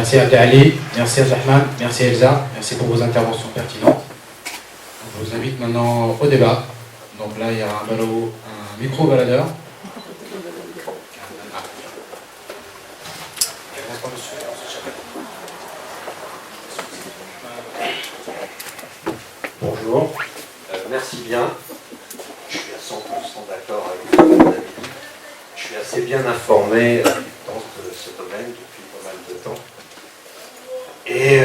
Merci à Ali, merci à Zahman, merci à Elsa, merci pour vos interventions pertinentes. Je vous invite maintenant au débat. Donc là, il y a un micro-baladeur. Bonjour, merci bien. Je suis à 100% d'accord avec ce que vous avez dit. Je suis assez bien informé dans ce domaine depuis pas mal de temps. Et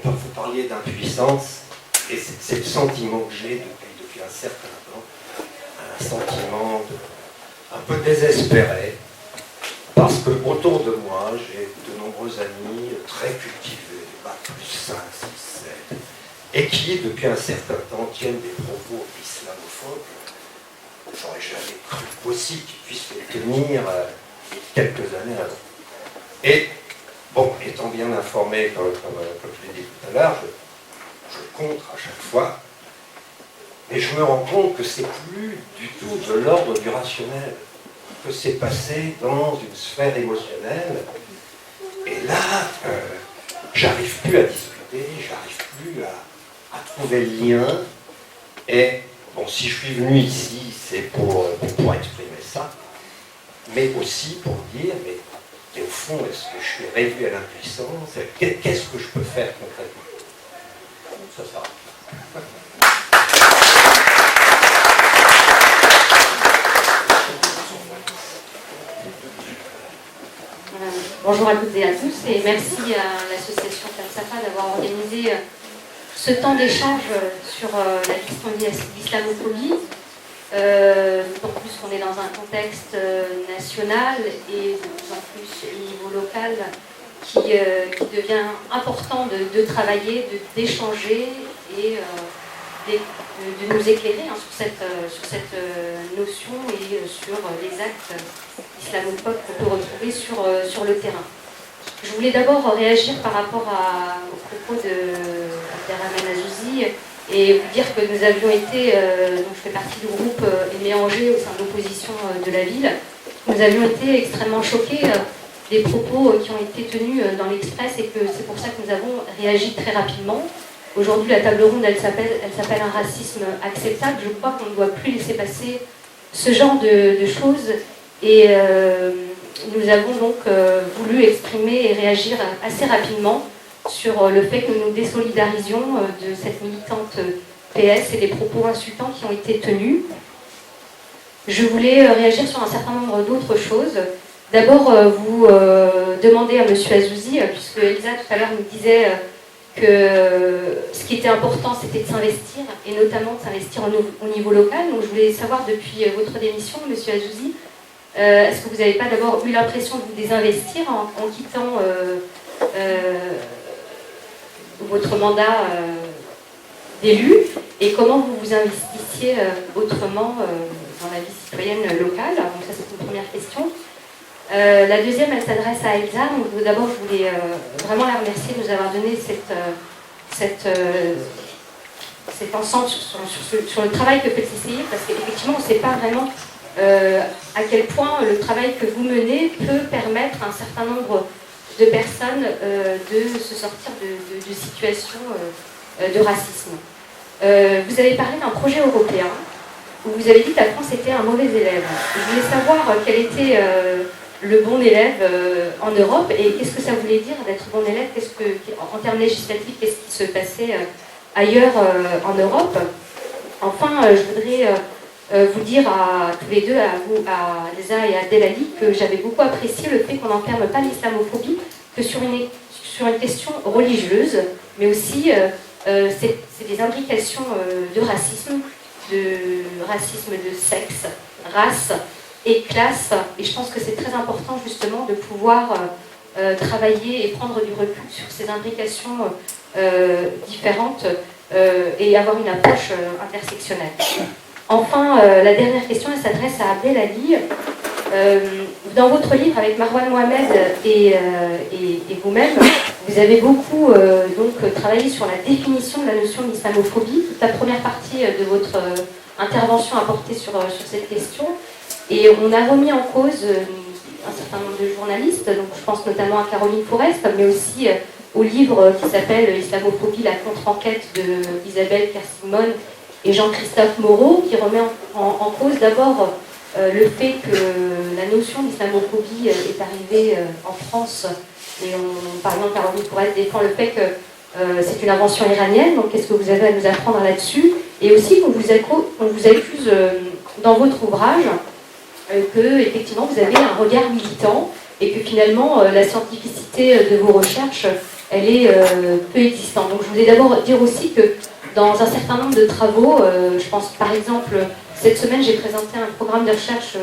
vous parliez d'impuissance, et c'est le sentiment que j'ai depuis un certain temps, un sentiment un peu désespéré, parce que autour de moi, j'ai de nombreux amis très cultivés, +5, 6, 7, et qui, depuis un certain temps, tiennent des propos islamophobes. J'aurais jamais cru possible qu'ils puissent les tenir quelques années avant. Et, bon, étant bien informé, comme je l'ai dit tout à l'heure, je contre à chaque fois, et je me rends compte que c'est plus du tout de l'ordre du rationnel, que c'est passé dans une sphère émotionnelle, et là, j'arrive plus à discuter, j'arrive plus à trouver le lien, et bon, si je suis venu ici, c'est pour exprimer ça, mais aussi pour dire, mais au fond, est-ce que je suis réduit à l'impuissance? Qu'est-ce que je peux faire concrètement? Ça sera. Bonjour à toutes et à tous, et merci à l'association Falsafa d'avoir organisé ce temps d'échange sur la question de l'islamophobie. D'autant plus qu'on est dans un contexte national et de plus en plus au niveau local qui devient important de travailler, d'échanger et de nous éclairer sur cette notion et sur les actes islamophobes qu'on peut retrouver sur le terrain. Je voulais d'abord réagir par rapport au propos d'Abderrahmane Azouzi et vous dire que nous avions été, donc je fais partie du groupe Aimé Angers au sein de l'opposition de la ville, nous avions été extrêmement choqués des propos qui ont été tenus dans l'Express et que c'est pour ça que nous avons réagi très rapidement. Aujourd'hui, la table ronde, elle s'appelle un racisme acceptable. Je crois qu'on ne doit plus laisser passer ce genre de choses. Et nous avons donc voulu exprimer et réagir assez rapidement sur le fait que nous désolidarisions de cette militante PS et des propos insultants qui ont été tenus. Je voulais réagir sur un certain nombre d'autres choses. D'abord, vous demandez à M. Azouzi, puisque Elsa tout à l'heure nous disait que ce qui était important, c'était de s'investir, et notamment de s'investir au niveau local. Donc je voulais savoir, depuis votre démission, M. Azouzi, est-ce que vous n'avez pas d'abord eu l'impression de vous désinvestir en quittant votre mandat d'élu, et comment vous vous investissiez autrement dans la vie citoyenne locale? Donc ça, c'est une première question. La deuxième, elle s'adresse à Elsa. Donc d'abord, je voulais vraiment la remercier de nous avoir donné cet ensemble sur le travail que fait CCI, parce qu'effectivement, on ne sait pas vraiment à quel point le travail que vous menez peut permettre à un certain nombre de personnes de se sortir de situations de racisme. Vous avez parlé d'un projet européen où vous avez dit que la France était un mauvais élève. Je voulais savoir quel était le bon élève en Europe et qu'est-ce que ça voulait dire d'être bon élève, en termes législatifs, qu'est-ce qui se passait ailleurs en Europe. Enfin, je voudrais vous dire à tous les deux, à vous, à Elsa et à Delali, que j'avais beaucoup apprécié le fait qu'on n'enferme pas l'islamophobie que sur une question religieuse, mais aussi c'est des imbrications de racisme de sexe, race et classe, et je pense que c'est très important justement de pouvoir travailler et prendre du recul sur ces imbrications différentes et avoir une approche intersectionnelle. Enfin, la dernière question, elle s'adresse à Abdelali. Dans votre livre, avec Marwan Mohamed et vous-même, vous avez beaucoup travaillé sur la définition de la notion d'islamophobie. Toute la première partie de votre intervention a porté sur cette question. Et on a remis en cause un certain nombre de journalistes, donc je pense notamment à Caroline Forest, mais aussi au livre qui s'appelle Islamophobie, la contre-enquête de Isabelle Kersimon et Jean-Christophe Moreau, qui remet en cause d'abord le fait que la notion d'islamophobie est arrivée en France, et par exemple Caroline Forest défend le fait que c'est une invention iranienne, donc qu'est-ce que vous avez à nous apprendre là-dessus? Et aussi qu'on vous accuse dans votre ouvrage que effectivement vous avez un regard militant et que finalement la scientificité de vos recherches elle est peu existante. Donc je voulais d'abord dire aussi que dans un certain nombre de travaux, je pense par exemple, cette semaine j'ai présenté un programme de recherche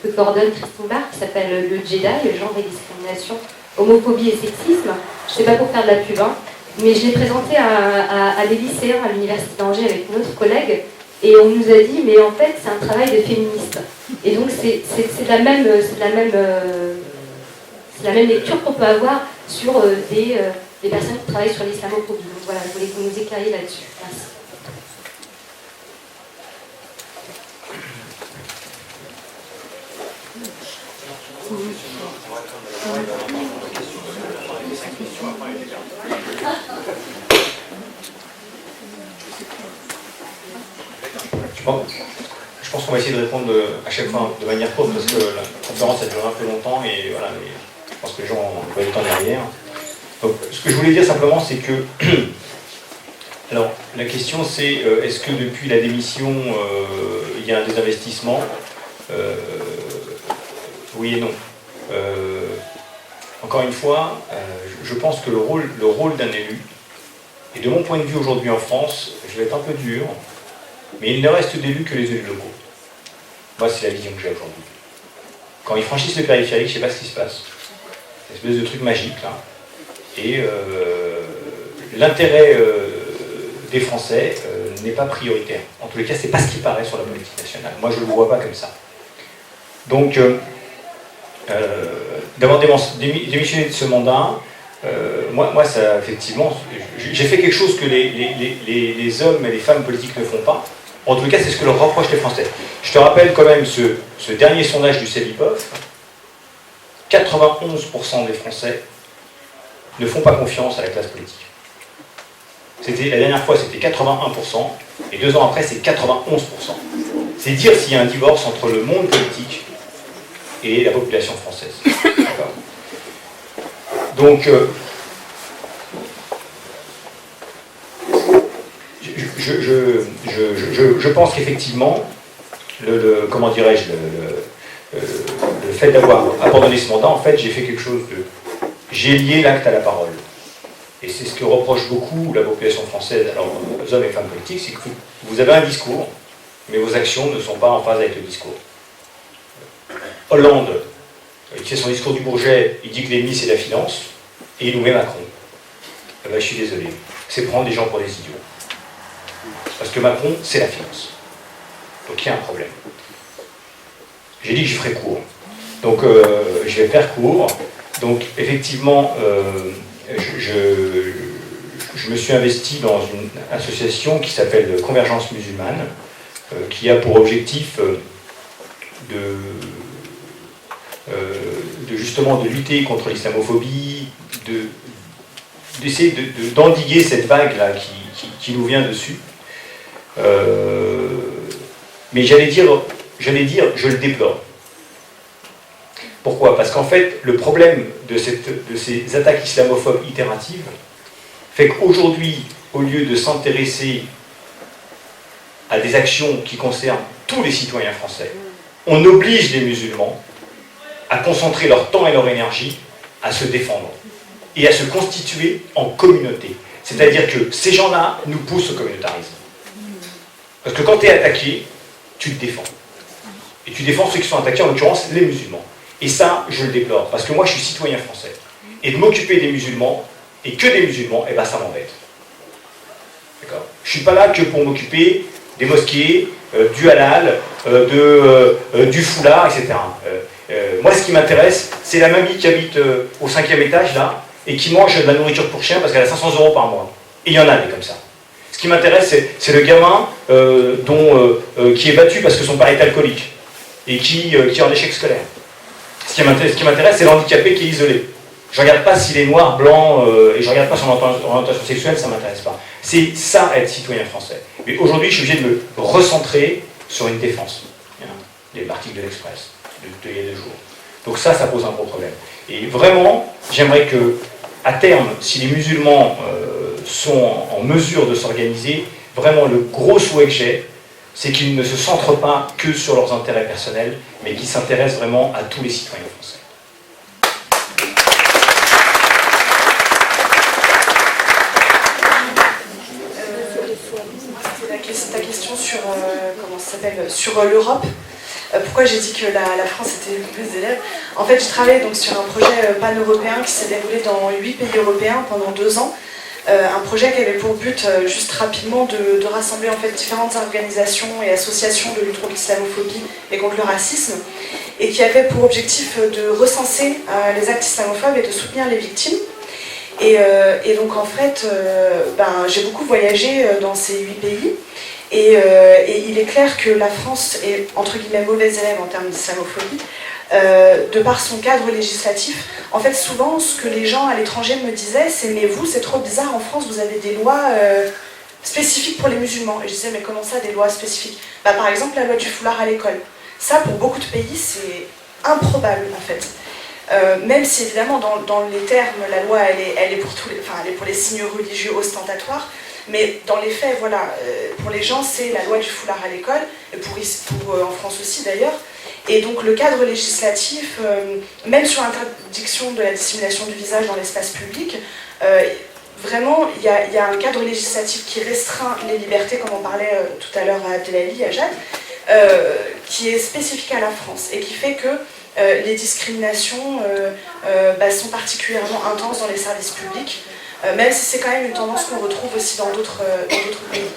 que coordonne Christine Barr qui s'appelle le JEDI, le genre et discrimination, homophobie et sexisme. Je ne sais pas pour faire de la pub, hein, mais je l'ai présenté à des lycéens à l'université d'Angers avec une autre collègue. Et on nous a dit, mais en fait, c'est un travail de féministe. Et donc, c'est la même lecture qu'on peut avoir sur des personnes qui travaillent sur l'islamophobie. Donc voilà, je voulais que vous nous éclairiez là-dessus. Merci. Je pense qu'on va essayer de répondre à chaque fois de manière courte parce que la conférence a duré un peu longtemps et voilà, mais je pense que les gens ont pas eu le temps derrière. Donc, ce que je voulais dire simplement, c'est que alors la question c'est est-ce que depuis la démission il y a un désinvestissement? Oui et non. Encore une fois, je pense que le rôle d'un élu, et de mon point de vue aujourd'hui en France, je vais être un peu dur, mais il ne reste d'élus que les élus locaux. Moi, c'est la vision que j'ai aujourd'hui. Quand ils franchissent le périphérique, je ne sais pas ce qui se passe. C'est une espèce de truc magique, là. Et l'intérêt des Français n'est pas prioritaire. En tous les cas, ce n'est pas ce qui paraît sur la politique nationale. Moi, je ne le vois pas comme ça. Donc, d'avoir démissionné de ce mandat, moi, ça, effectivement, j'ai fait quelque chose que les hommes et les femmes politiques ne font pas. En tout cas, c'est ce que leur reprochent les Français. Je te rappelle quand même ce dernier sondage du CEVIPOF. 91% des Français ne font pas confiance à la classe politique. La dernière fois, c'était 81%, et 2 ans après, c'est 91%. C'est dire s'il y a un divorce entre le monde politique et la population française. Donc, je pense qu'effectivement, comment dirais-je, le fait d'avoir abandonné ce mandat, en fait, j'ai fait quelque chose de... J'ai lié l'acte à la parole. Et c'est ce que reproche beaucoup la population française, alors aux hommes et femmes politiques, c'est que vous avez un discours, mais vos actions ne sont pas en phase avec le discours. Hollande, il fait son discours du Bourget, il dit que l'ennemi c'est la finance, et il nous met Macron. Eh ben, je suis désolé, c'est prendre des gens pour des idiots. Parce que Macron, c'est la finance. Donc il y a un problème. J'ai dit que je ferais court. Donc je vais faire court. Donc effectivement, je me suis investi dans une association qui s'appelle Convergence musulmane, qui a pour objectif justement de lutter contre l'islamophobie, d'essayer d'endiguer cette vague-là qui nous vient dessus. Mais j'allais dire, je le déplore. Pourquoi? Parce qu'en fait, le problème de ces attaques islamophobes itératives fait qu'aujourd'hui, au lieu de s'intéresser à des actions qui concernent tous les citoyens français, on oblige les musulmans à concentrer leur temps et leur énergie à se défendre et à se constituer en communauté. C'est-à-dire que ces gens-là nous poussent au communautarisme. Parce que quand tu es attaqué, tu te défends. Et tu défends ceux qui sont attaqués, en l'occurrence les musulmans. Et ça, je le déplore, parce que moi je suis citoyen français. Et de m'occuper des musulmans, et que des musulmans, eh ben ça m'embête. D'accord ? Je ne suis pas là que pour m'occuper des mosquées, du halal, du foulard, etc. Moi ce qui m'intéresse, c'est la mamie qui habite au 5e étage, là, et qui mange de la nourriture pour chien parce qu'elle a 500 € par mois. Et il y en a des comme ça. Ce qui m'intéresse, c'est le gamin qui est battu parce que son père est alcoolique, et qui est en échec scolaire. Ce qui m'intéresse, c'est l'handicapé qui est isolé. Je ne regarde pas s'il est noir, blanc, et je ne regarde pas son orientation sexuelle, ça ne m'intéresse pas. C'est ça, être citoyen français. Mais aujourd'hui, je suis obligé de me recentrer sur une défense. L'article de l'Express, il y a 2 jours. Donc ça pose un gros problème. Et vraiment, j'aimerais que, à terme, si les musulmans sont en mesure de s'organiser, vraiment le gros souhait que j'ai, c'est qu'ils ne se centrent pas que sur leurs intérêts personnels, mais qu'ils s'intéressent vraiment à tous les citoyens français. Ta question sur, sur l'Europe. Pourquoi j'ai dit que la France était le plus d'élèves. En fait, je travaillais donc sur un projet pan-européen qui s'est déroulé dans 8 pays européens pendant 2 ans. Un projet qui avait pour but, juste rapidement, de rassembler en fait différentes organisations et associations de lutte contre l'islamophobie et contre le racisme, et qui avait pour objectif de recenser les actes islamophobes et de soutenir les victimes. Et donc en fait, j'ai beaucoup voyagé dans ces 8 pays. Et il est clair que la France est, entre guillemets, mauvaise élève en termes d'islamophobie, de par son cadre législatif. En fait, souvent, ce que les gens à l'étranger me disaient, c'est « mais vous, c'est trop bizarre, en France, vous avez des lois spécifiques pour les musulmans ». Et je disais « mais comment ça, des lois spécifiques ?» Par exemple, la loi du foulard à l'école. Ça, pour beaucoup de pays, c'est improbable, en fait. Même si, évidemment, dans les termes, la loi, elle est pour elle est pour les signes religieux ostentatoires. Mais dans les faits, voilà, pour les gens, c'est la loi du foulard à l'école, et en France aussi d'ailleurs. Et donc le cadre législatif, même sur l'interdiction de la dissimulation du visage dans l'espace public, vraiment, il y a un cadre législatif qui restreint les libertés, comme on parlait tout à l'heure à Abdelali, à Jade, qui est spécifique à la France, et qui fait que les discriminations sont particulièrement intenses dans les services publics. Même si c'est quand même une tendance qu'on retrouve aussi dans d'autres pays.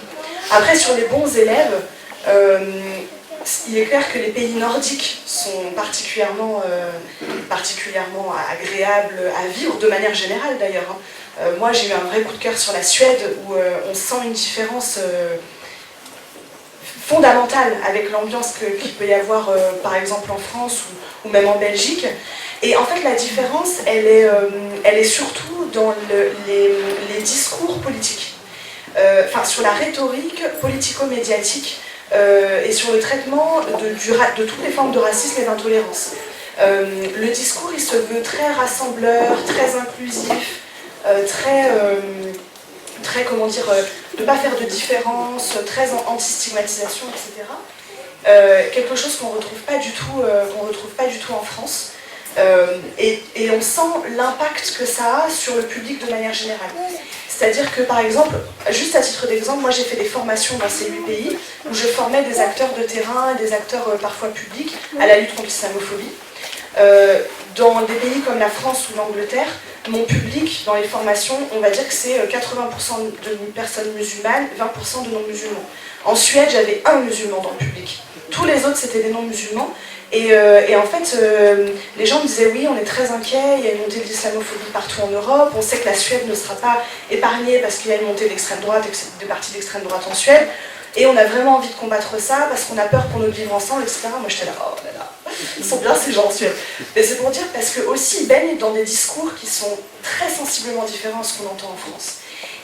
Après, sur les bons élèves, il est clair que les pays nordiques sont particulièrement agréables à vivre, de manière générale d'ailleurs. Moi, j'ai eu un vrai coup de cœur sur la Suède, où on sent une différence fondamentale avec l'ambiance qu'il peut y avoir, par exemple, en France ou même en Belgique. Et en fait, la différence, elle est surtout dans les discours politiques, sur la rhétorique politico-médiatique et sur le traitement de toutes les formes de racisme et d'intolérance. Le discours, il se veut très rassembleur, très inclusif, très comment dire, de ne pas faire de différence, très anti-stigmatisation, etc. Quelque chose qu'on ne retrouve pas du tout en France. Et on sent l'impact que ça a sur le public de manière générale. C'est-à-dire que, par exemple, juste à titre d'exemple, moi j'ai fait des formations dans ces 8 pays où je formais des acteurs de terrain, des acteurs parfois publics à la lutte contre l'islamophobie. Dans des pays comme la France ou l'Angleterre, mon public dans les formations, on va dire que c'est 80% de personnes musulmanes, 20% de non-musulmans. En Suède, j'avais un musulman dans le public. Tous les autres, c'était des non-musulmans. Et en fait, les gens me disaient oui, on est très inquiets, il y a une montée de l'islamophobie partout en Europe, on sait que la Suède ne sera pas épargnée parce qu'il y a une montée d'extrême droite et des partis d'extrême droite en Suède, et on a vraiment envie de combattre ça parce qu'on a peur pour notre vivre ensemble, etc. Moi j'étais là, oh là là, ils sont bien ces gens en Suède. Mais c'est pour dire parce que aussi ils baignent dans des discours qui sont très sensiblement différents de ce qu'on entend en France.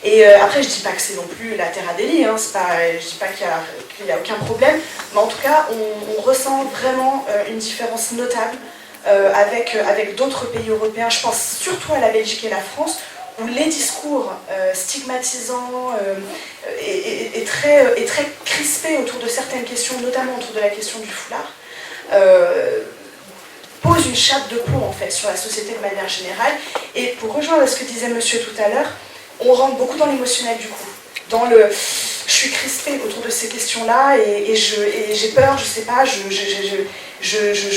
Et après, je dis pas que c'est non plus la terre à délit, hein, je dis pas qu'il y a aucun problème, mais en tout cas, on ressent vraiment une différence notable avec d'autres pays européens. Je pense surtout à la Belgique et la France, où les discours stigmatisants et très crispés autour de certaines questions, notamment autour de la question du foulard, posent une chape de plomb en fait sur la société de manière générale. Et pour rejoindre ce que disait monsieur tout à l'heure, on rentre beaucoup dans l'émotionnel du coup. Je suis crispée autour de ces questions-là et j'ai peur, je sais pas, je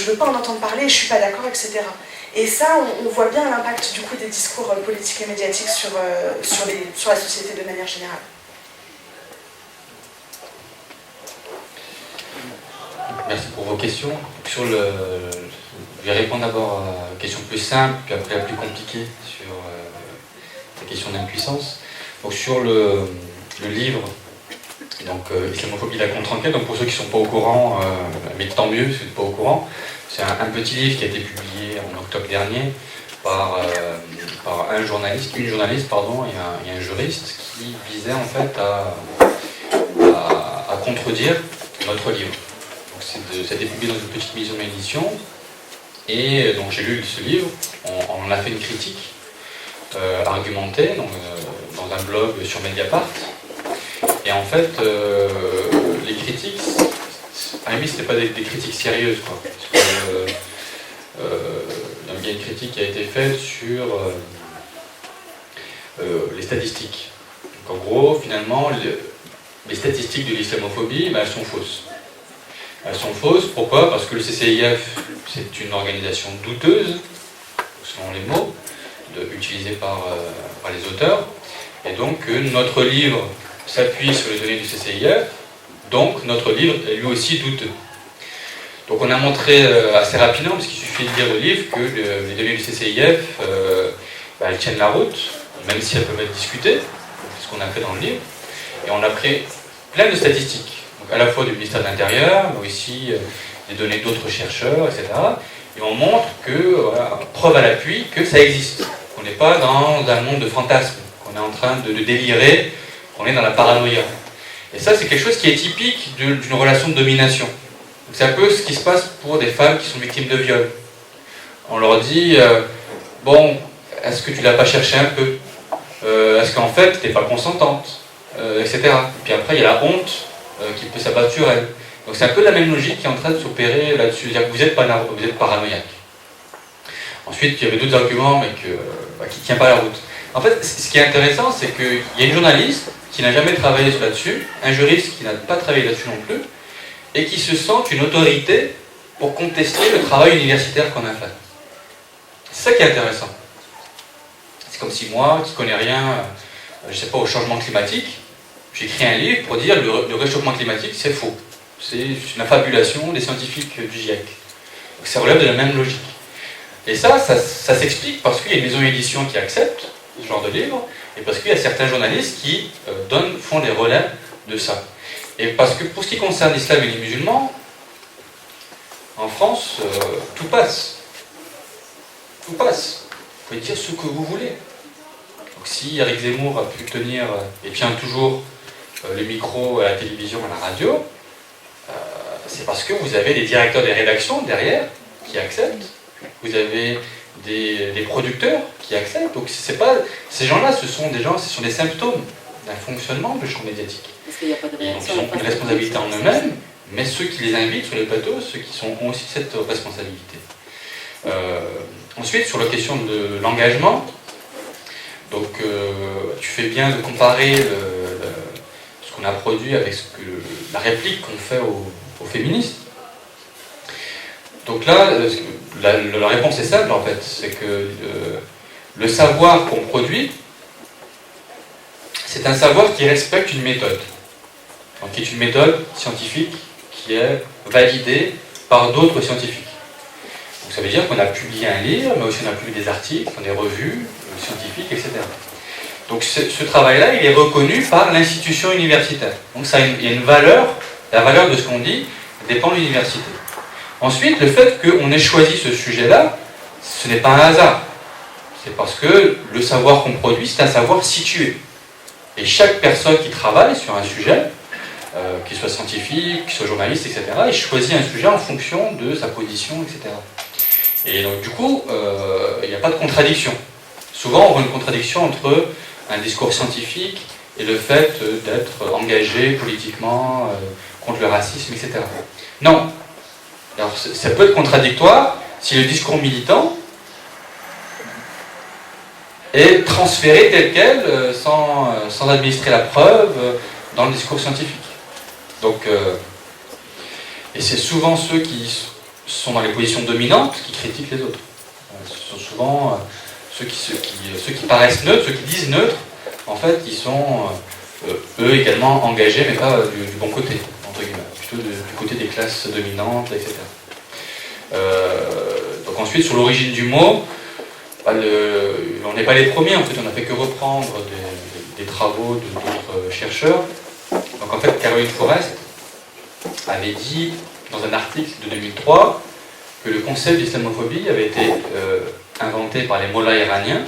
veux pas en entendre parler, je suis pas d'accord, etc. Et ça, on voit bien l'impact du coup des discours politiques et médiatiques sur la société de manière générale. Merci pour vos questions. Je vais répondre d'abord à la question plus simple, puis après la plus compliquée sur la question d'impuissance. Donc sur le livre Donc Islamophobie, la contre-enquête. Donc pour ceux qui ne sont pas au courant, mais tant mieux si vous n'êtes pas au courant, c'est un petit livre qui a été publié en octobre dernier par une journaliste et un juriste qui visait en fait à contredire notre livre. Donc ça a été publié dans une petite maison d'édition et donc j'ai lu ce livre, on a fait une critique argumentée dans un blog sur Mediapart. Et en fait, les critiques, à la limite, c'était pas des critiques sérieuses, quoi. Parce que, il y a une critique qui a été faite sur les statistiques. Donc, en gros, finalement, les statistiques de l'islamophobie, elles sont fausses. Elles sont fausses, pourquoi? Parce que le CCIF, c'est une organisation douteuse, selon les mots utilisés par les auteurs, et donc notre livre s'appuie sur les données du CCIF, donc notre livre est lui aussi douteux. Donc on a montré assez rapidement, parce qu'il suffit de lire le livre, que les données du CCIF, elles tiennent la route, même si elles peuvent être discutées, c'est ce qu'on a fait dans le livre, et on a pris plein de statistiques, donc à la fois du ministère de l'Intérieur, mais aussi des données d'autres chercheurs, etc. Et on montre que, voilà, preuve à l'appui, que ça existe, qu'on n'est pas dans un monde de fantasmes, qu'on est en train de délirer, on est dans la paranoïa. Et ça, c'est quelque chose qui est typique d'une relation de domination. C'est un peu ce qui se passe pour des femmes qui sont victimes de viol. On leur dit, bon, est-ce que tu l'as pas cherché un peu? Est-ce qu'en fait, tu n'es pas consentante, etc. Et puis après, il y a la honte qui peut s'abattre sur elle. Donc c'est un peu la même logique qui est en train de s'opérer là-dessus. C'est-à-dire que vous êtes paranoïaque. Ensuite, il y avait d'autres arguments, mais qui ne tiennent pas la route. En fait, ce qui est intéressant, c'est qu'il y a une journaliste qui n'a jamais travaillé là-dessus, un juriste qui n'a pas travaillé là-dessus non plus, et qui se sent une autorité pour contester le travail universitaire qu'on a fait. C'est ça qui est intéressant. C'est comme si moi, qui ne connais rien, je ne sais pas, au changement climatique, j'écris un livre pour dire le réchauffement climatique, c'est faux. C'est une affabulation des scientifiques du GIEC. Donc ça relève de la même logique. Et ça s'explique parce qu'il y a une maison d'édition qui accepte ce genre de livre, et parce qu'il y a certains journalistes qui font des relais de ça. Et parce que pour ce qui concerne l'islam et les musulmans, en France, tout passe. Tout passe. Vous pouvez dire ce que vous voulez. Donc si Eric Zemmour a pu tenir, et tient toujours le micro à la télévision, à la radio, c'est parce que vous avez des directeurs des rédactions derrière qui acceptent. Vous avez des producteurs qui acceptent. Donc c'est pas, ces gens-là, ce sont des symptômes d'un fonctionnement du champ médiatique. Parce qu'il n'y a pas de Et donc réaction. ils ont une responsabilité en eux-mêmes, mais ceux qui les invitent sur les plateaux, ceux qui ont aussi cette responsabilité. Ensuite, sur la question de l'engagement, donc tu fais bien de comparer ce qu'on a produit avec la réplique qu'on fait aux féministes. Donc là, la réponse est simple en fait, c'est que le savoir qu'on produit, c'est un savoir qui respecte une méthode, donc qui est une méthode scientifique qui est validée par d'autres scientifiques. Donc ça veut dire qu'on a publié un livre, mais aussi on a publié des articles dans des revues scientifiques, etc. Donc ce travail-là, il est reconnu par l'institution universitaire. Donc il y a une valeur, la valeur de ce qu'on dit dépend de l'université. Ensuite, le fait qu'on ait choisi ce sujet-là, ce n'est pas un hasard. C'est parce que le savoir qu'on produit, c'est un savoir situé. Et chaque personne qui travaille sur un sujet, qu'il soit scientifique, qu'il soit journaliste, etc., il choisit un sujet en fonction de sa position, etc. Et donc du coup, il n'y a pas de contradiction. Souvent, on voit une contradiction entre un discours scientifique et le fait d'être engagé politiquement contre le racisme, etc. Non. Alors, ça peut être contradictoire si le discours militant est transféré tel quel, sans administrer la preuve, dans le discours scientifique. Donc, et c'est souvent ceux qui sont dans les positions dominantes qui critiquent les autres. Ce sont souvent ceux qui paraissent neutres, ceux qui disent neutres, en fait, ils sont eux également engagés, mais pas du bon côté, entre guillemets, plutôt du côté des classes dominantes, etc. Donc ensuite, sur l'origine du mot, on n'est pas les premiers, en fait, on n'a fait que reprendre des travaux d'autres chercheurs. Donc Donc en fait, Caroline Forest avait dit dans un article de 2003 que le concept d'islamophobie avait été inventé par les mollahs iraniens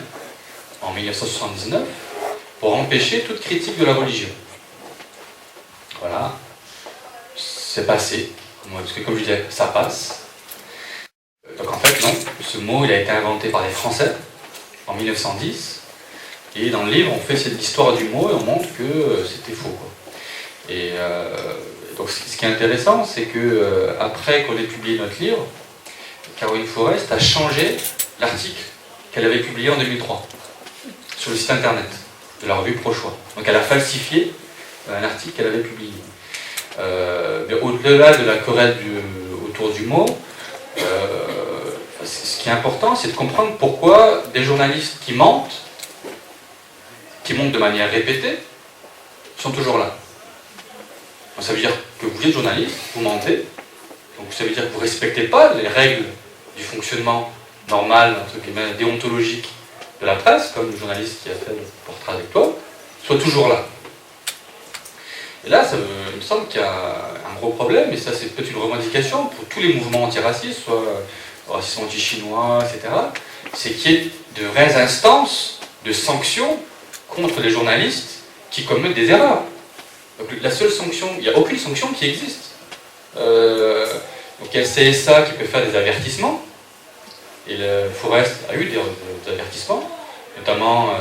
en 1979 pour empêcher toute critique de la religion. Voilà, c'est passé, parce que comme je disais, ça passe. Donc en fait, non, ce mot il a été inventé par les Français en 1910, et dans le livre on fait l'histoire du mot et on montre que c'était faux, quoi. Et donc ce qui est intéressant, c'est que après qu'on ait publié notre livre, Caroline Forest a changé l'article qu'elle avait publié en 2003 sur le site internet de la revue Pro-Choix. Donc elle a falsifié un article qu'elle avait publié. Mais au-delà de la querelle autour du mot, ce qui est important, c'est de comprendre pourquoi des journalistes qui mentent de manière répétée, sont toujours là. Donc, ça veut dire que vous êtes journaliste, vous mentez, donc ça veut dire que vous ne respectez pas les règles du fonctionnement normal, entre guillemets, déontologique de la presse, comme le journaliste qui a fait le portrait avec toi, soit toujours là. Et là, il me semble qu'il y a un gros problème, et ça c'est peut-être une revendication pour tous les mouvements antiracistes, soit racisme anti-chinois, etc., c'est qu'il y ait de vraies instances de sanctions contre les journalistes qui commettent des erreurs. Donc la seule sanction, il n'y a aucune sanction qui existe. Donc il y a le CSA qui peut faire des avertissements, et le Forest a eu des avertissements, notamment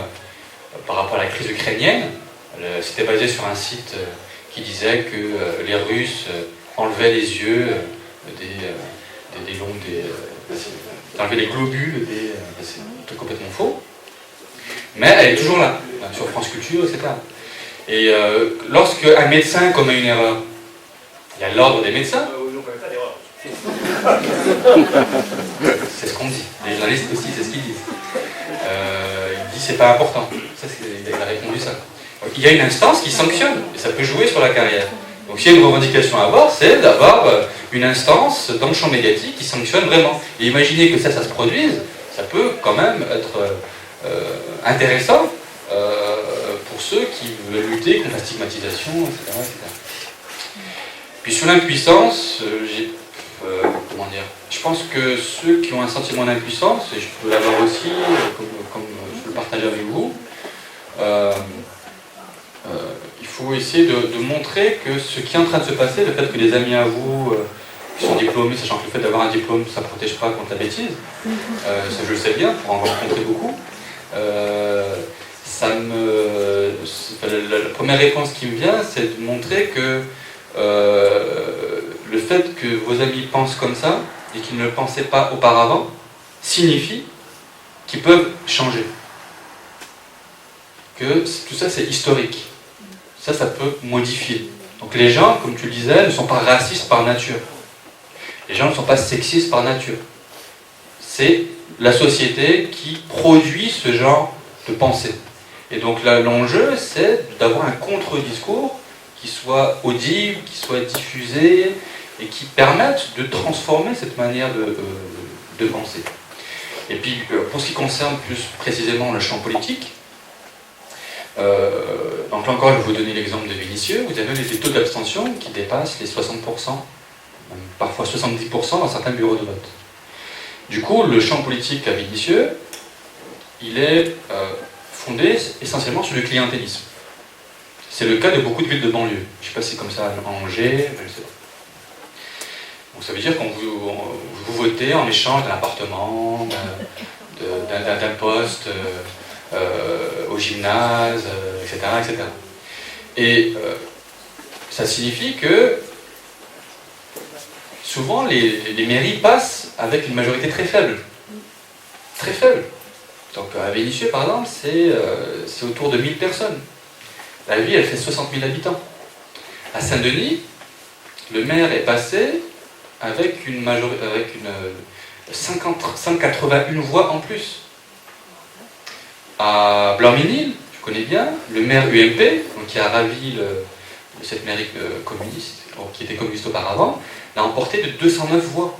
par rapport à la crise ukrainienne. C'était basé sur un site qui disait que les Russes enlevaient les yeux enlevaient les globules, c'était complètement faux. Mais elle est toujours là, sur France Culture, etc. Et lorsque un médecin commet une erreur, il y a l'ordre des médecins. C'est ce qu'on dit. Les journalistes aussi, c'est ce qu'ils disent. Il dit c'est pas important. Ça, il a répondu ça. Donc, il y a une instance qui sanctionne, et ça peut jouer sur la carrière. Donc s'il y a une revendication à avoir, c'est d'avoir une instance dans le champ médiatique qui sanctionne vraiment. Et imaginez que ça se produise, ça peut quand même être intéressant pour ceux qui veulent lutter contre la stigmatisation, etc. Puis sur l'impuissance, je pense que ceux qui ont un sentiment d'impuissance, et je peux l'avoir aussi, comme je peux le partager avec vous, il faut essayer de montrer que ce qui est en train de se passer, le fait que des amis à vous qui sont diplômés, sachant que le fait d'avoir un diplôme, ça ne protège pas contre la bêtise, ça je le sais bien, pour en rencontrer beaucoup, la première réponse qui me vient, c'est de montrer que le fait que vos amis pensent comme ça, et qu'ils ne le pensaient pas auparavant, signifie qu'ils peuvent changer. Que tout ça c'est historique. Ça peut modifier. Donc les gens, comme tu le disais, ne sont pas racistes par nature. Les gens ne sont pas sexistes par nature. C'est la société qui produit ce genre de pensée. Et donc là, l'enjeu, c'est d'avoir un contre-discours qui soit audible, qui soit diffusé, et qui permette de transformer cette manière de penser. Et puis, pour ce qui concerne plus précisément le champ politique, donc là encore, je vais vous donner l'exemple de Vénissieux. Vous avez des taux d'abstention qui dépassent les 60%, même parfois 70% dans certains bureaux de vote. Du coup, le champ politique à Vénissieux, il est fondé essentiellement sur le clientélisme. C'est le cas de beaucoup de villes de banlieue. Je ne sais pas si c'est comme ça à Angers, je ne sais pas. Donc ça veut dire que vous votez en échange d'un appartement, d'un poste au gymnase, etc., etc. Et ça signifie que souvent les mairies passent avec une majorité très faible. Très faible. Donc à Vénissieux, par exemple, c'est autour de 1000 personnes. La ville, elle fait 60 000 habitants. À Saint-Denis, le maire est passé avec 181 voix en plus. À Blanc-Ménil, je connais bien, le maire UMP, donc qui a ravi cette mairie communiste, qui était communiste auparavant, l'a emporté de 209 voix.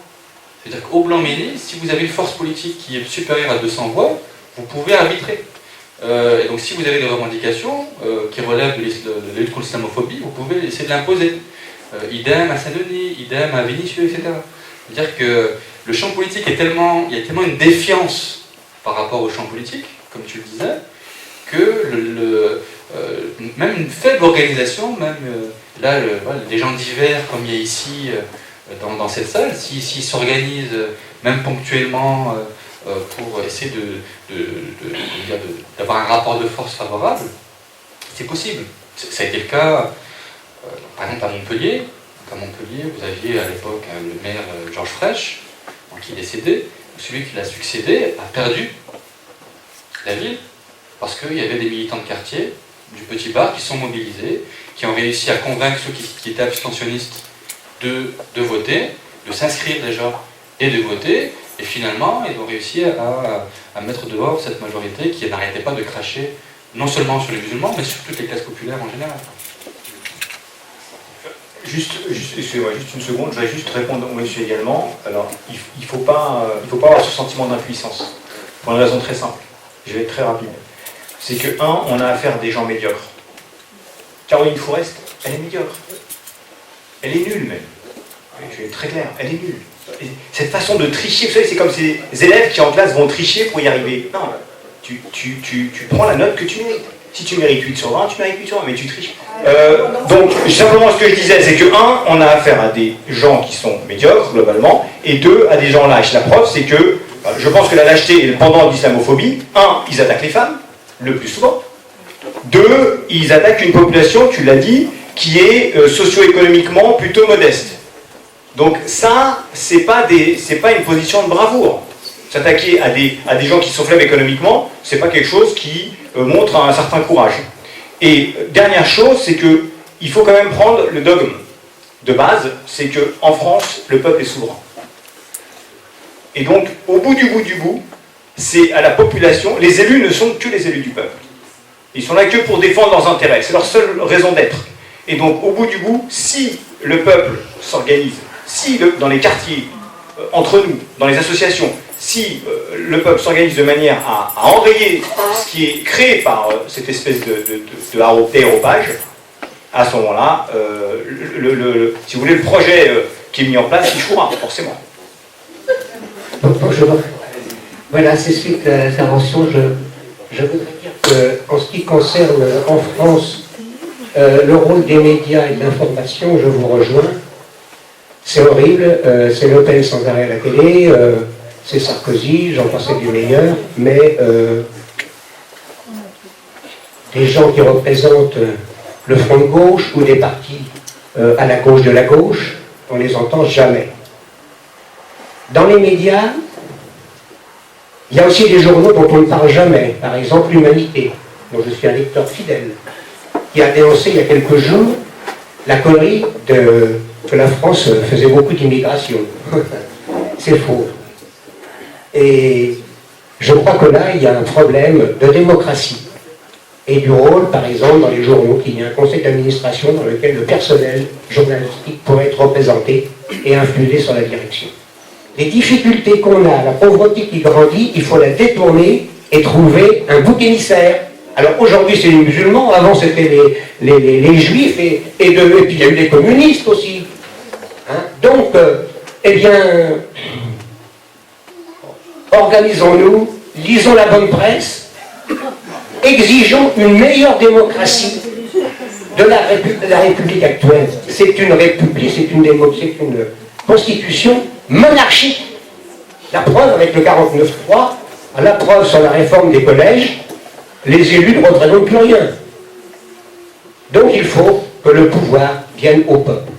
C'est-à-dire qu'au Blanc-Ménil, si vous avez une force politique qui est supérieure à 200 voix, vous pouvez arbitrer. Et donc si vous avez des revendications qui relèvent de la lutte contre l'islamophobie, vous pouvez essayer de l'imposer. Idem à Saint-Denis, idem à Vénissieux, etc. C'est-à-dire que le champ politique il y a tellement une défiance par rapport au champ politique, comme tu le disais, que même une faible organisation, même des gens divers comme il y a ici dans cette salle, s'ils s'organisent même ponctuellement pour essayer d'avoir un rapport de force favorable, c'est possible. Ça a été le cas, par exemple, à Montpellier. Donc à Montpellier, vous aviez à l'époque le maire Georges Frêche, qui est décédé. Celui qui l'a succédé a perdu la ville parce qu'il y avait des militants de quartier du Petit Bar qui sont mobilisés, qui ont réussi à convaincre ceux qui étaient abstentionnistes de voter, de s'inscrire déjà et de voter. Et finalement, ils ont réussi à mettre dehors cette majorité qui n'arrêtait pas de cracher non seulement sur les musulmans, mais sur toutes les classes populaires en général. Excusez-moi, juste une seconde, je vais juste répondre au monsieur également. Alors, il faut pas avoir ce sentiment d'impuissance, pour une raison très simple. Je vais être très rapide. C'est que, on a affaire à des gens médiocres. Caroline Fourest, elle est médiocre. Elle est nulle même. Je vais être très clair, elle est nulle. Cette façon de tricher, vous savez, c'est comme ces élèves qui en classe vont tricher pour y arriver. Non, tu prends la note que tu mérites. Si tu mérites 8 sur 20, tu mérites 8 sur 20, mais tu triches. Donc, simplement, ce que je disais, c'est que, on a affaire à des gens qui sont médiocres, globalement, et 2, à des gens lâches. La preuve, c'est que, je pense que la lâcheté est le pendant de l'islamophobie. 1, ils attaquent les femmes, le plus souvent. 2, ils attaquent une population, tu l'as dit, qui est socio-économiquement plutôt modeste. Donc ça, c'est pas une position de bravoure. S'attaquer à des gens qui sont faibles économiquement, c'est pas quelque chose qui montre un certain courage. Et dernière chose, c'est que il faut quand même prendre le dogme de base, c'est que en France, le peuple est souverain. Et donc, au bout du bout, c'est à la population. Les élus ne sont que les élus du peuple. Ils sont là que pour défendre leurs intérêts. C'est leur seule raison d'être. Et donc, au bout du bout, si le peuple s'organise, si dans les quartiers, entre nous, dans les associations, si le peuple s'organise de manière à enrayer ce qui est créé par cette espèce de dérobage, à ce moment-là, si vous voulez, le projet qui est mis en place, il jouera, forcément. Bonjour. Voilà, c'est suite à l'intervention. Je voudrais dire qu'en ce qui concerne en France le rôle des médias et de l'information, je vous rejoins. C'est horrible, c'est Le Pen sans arrêt à la télé, c'est Sarkozy, j'en pensais du meilleur, mais des gens qui représentent le front de gauche ou des partis à la gauche de la gauche, on ne les entend jamais. Dans les médias, il y a aussi des journaux dont on ne parle jamais, par exemple l'Humanité, dont je suis un lecteur fidèle, qui a dénoncé il y a quelques jours la connerie que la France faisait beaucoup d'immigration. C'est faux. Et je crois que là, il y a un problème de démocratie et du rôle, par exemple, dans les journaux, qu'il y a un conseil d'administration dans lequel le personnel journalistique pourrait être représenté et influer sur la direction. Les difficultés qu'on a, la pauvreté qui grandit, il faut la détourner et trouver un bouc émissaire. Alors aujourd'hui c'est les musulmans, avant c'était les juifs et puis il y a eu les communistes aussi. Hein? Donc, eh bien, organisons-nous, lisons la bonne presse, exigeons une meilleure démocratie de la République actuelle. C'est une république, c'est une constitution monarchique. La preuve avec le 49.3, la preuve sur la réforme des collèges, les élus ne représentent plus rien. Donc il faut que le pouvoir vienne au peuple.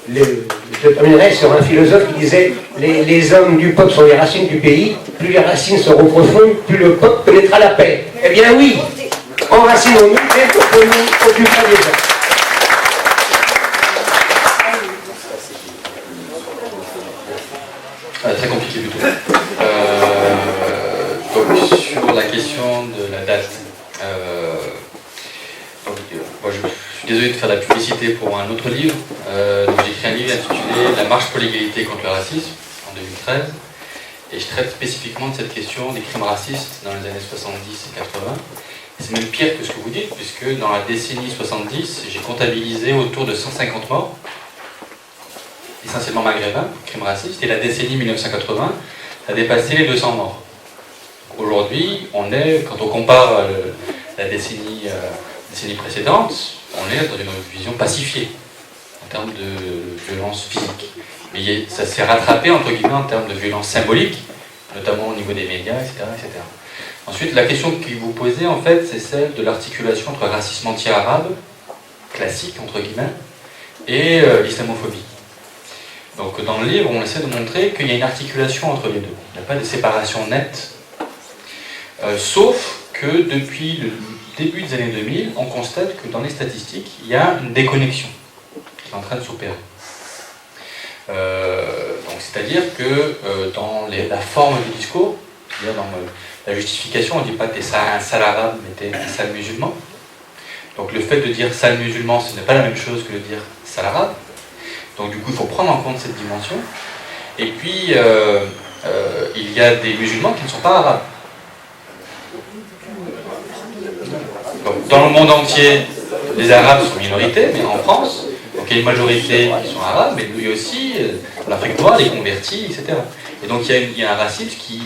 Je terminerai sur un philosophe qui disait les hommes du peuple sont les racines du pays, plus les racines seront profondes, plus le peuple connaîtra la paix. Eh bien oui, enracinons-nous et nous au plus près des gens. Très compliqué du tout. Donc sur la question de la date, moi je suis désolé de faire la publicité pour un autre livre. J'ai écrit un livre intitulé La marche pour l'égalité contre le racisme en 2013, et je traite spécifiquement de cette question des crimes racistes dans les années 70 et 80. C'est même pire que ce que vous dites, puisque dans la décennie 70, j'ai comptabilisé autour de 150 morts, essentiellement maghrébins, crimes racistes, et la décennie 1980 a dépassé les 200 morts. Aujourd'hui, quand on compare la décennie précédente, on est dans une vision pacifiée en termes de violence physique. Mais ça s'est rattrapé entre guillemets en termes de violence symbolique, notamment au niveau des médias, etc., etc. Ensuite, la question que vous posez, en fait, c'est celle de l'articulation entre racisme anti-arabe, classique, entre guillemets, et l'islamophobie. Donc, dans le livre, on essaie de montrer qu'il y a une articulation entre les deux. Il n'y a pas de séparation nette, sauf que depuis le début des années 2000, on constate que dans les statistiques, il y a une déconnexion qui est en train de s'opérer. Donc, c'est-à-dire que dans la forme du discours, c'est-à-dire dans la justification, on ne dit pas que t'es un sale arabe, mais t'es un sale musulman. Donc le fait de dire sale musulman, ce n'est pas la même chose que de dire sale arabe. Donc du coup, il faut prendre en compte cette dimension. Et puis, il y a des musulmans qui ne sont pas arabes. Donc, dans le monde entier, les arabes sont minorités, mais en France, donc il y a une majorité qui sont arabes, mais il y a aussi l'Afrique noire, les convertis, etc. Et donc il y a un racisme qui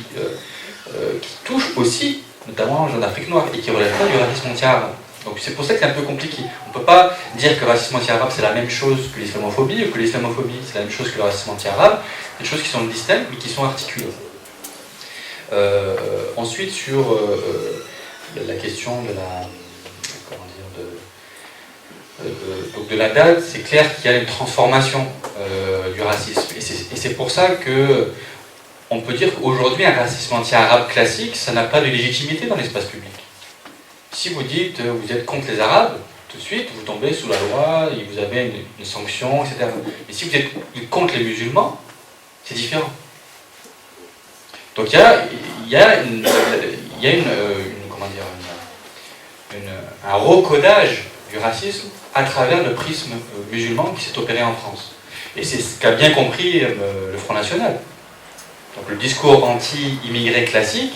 touche aussi, notamment en Afrique noire, et qui ne relève pas du racisme anti-arabe. Donc c'est pour ça que c'est un peu compliqué. On ne peut pas dire que le racisme anti-arabe c'est la même chose que l'islamophobie, ou que l'islamophobie c'est la même chose que le racisme anti-arabe. Des choses qui sont distinctes, mais qui sont articulées. Ensuite, sur la question de la... donc de la date, c'est clair qu'il y a une transformation du racisme. Et c'est pour ça que on peut dire qu'aujourd'hui, un racisme anti-arabe classique, ça n'a pas de légitimité dans l'espace public. Si vous dites vous êtes contre les Arabes, tout de suite, vous tombez sous la loi, et vous avez une sanction, etc. Mais si vous êtes contre les musulmans, c'est différent. Donc il y a un recodage du racisme à travers le prisme musulman qui s'est opéré en France. Et c'est ce qu'a bien compris le Front National. Donc le discours anti-immigré classique,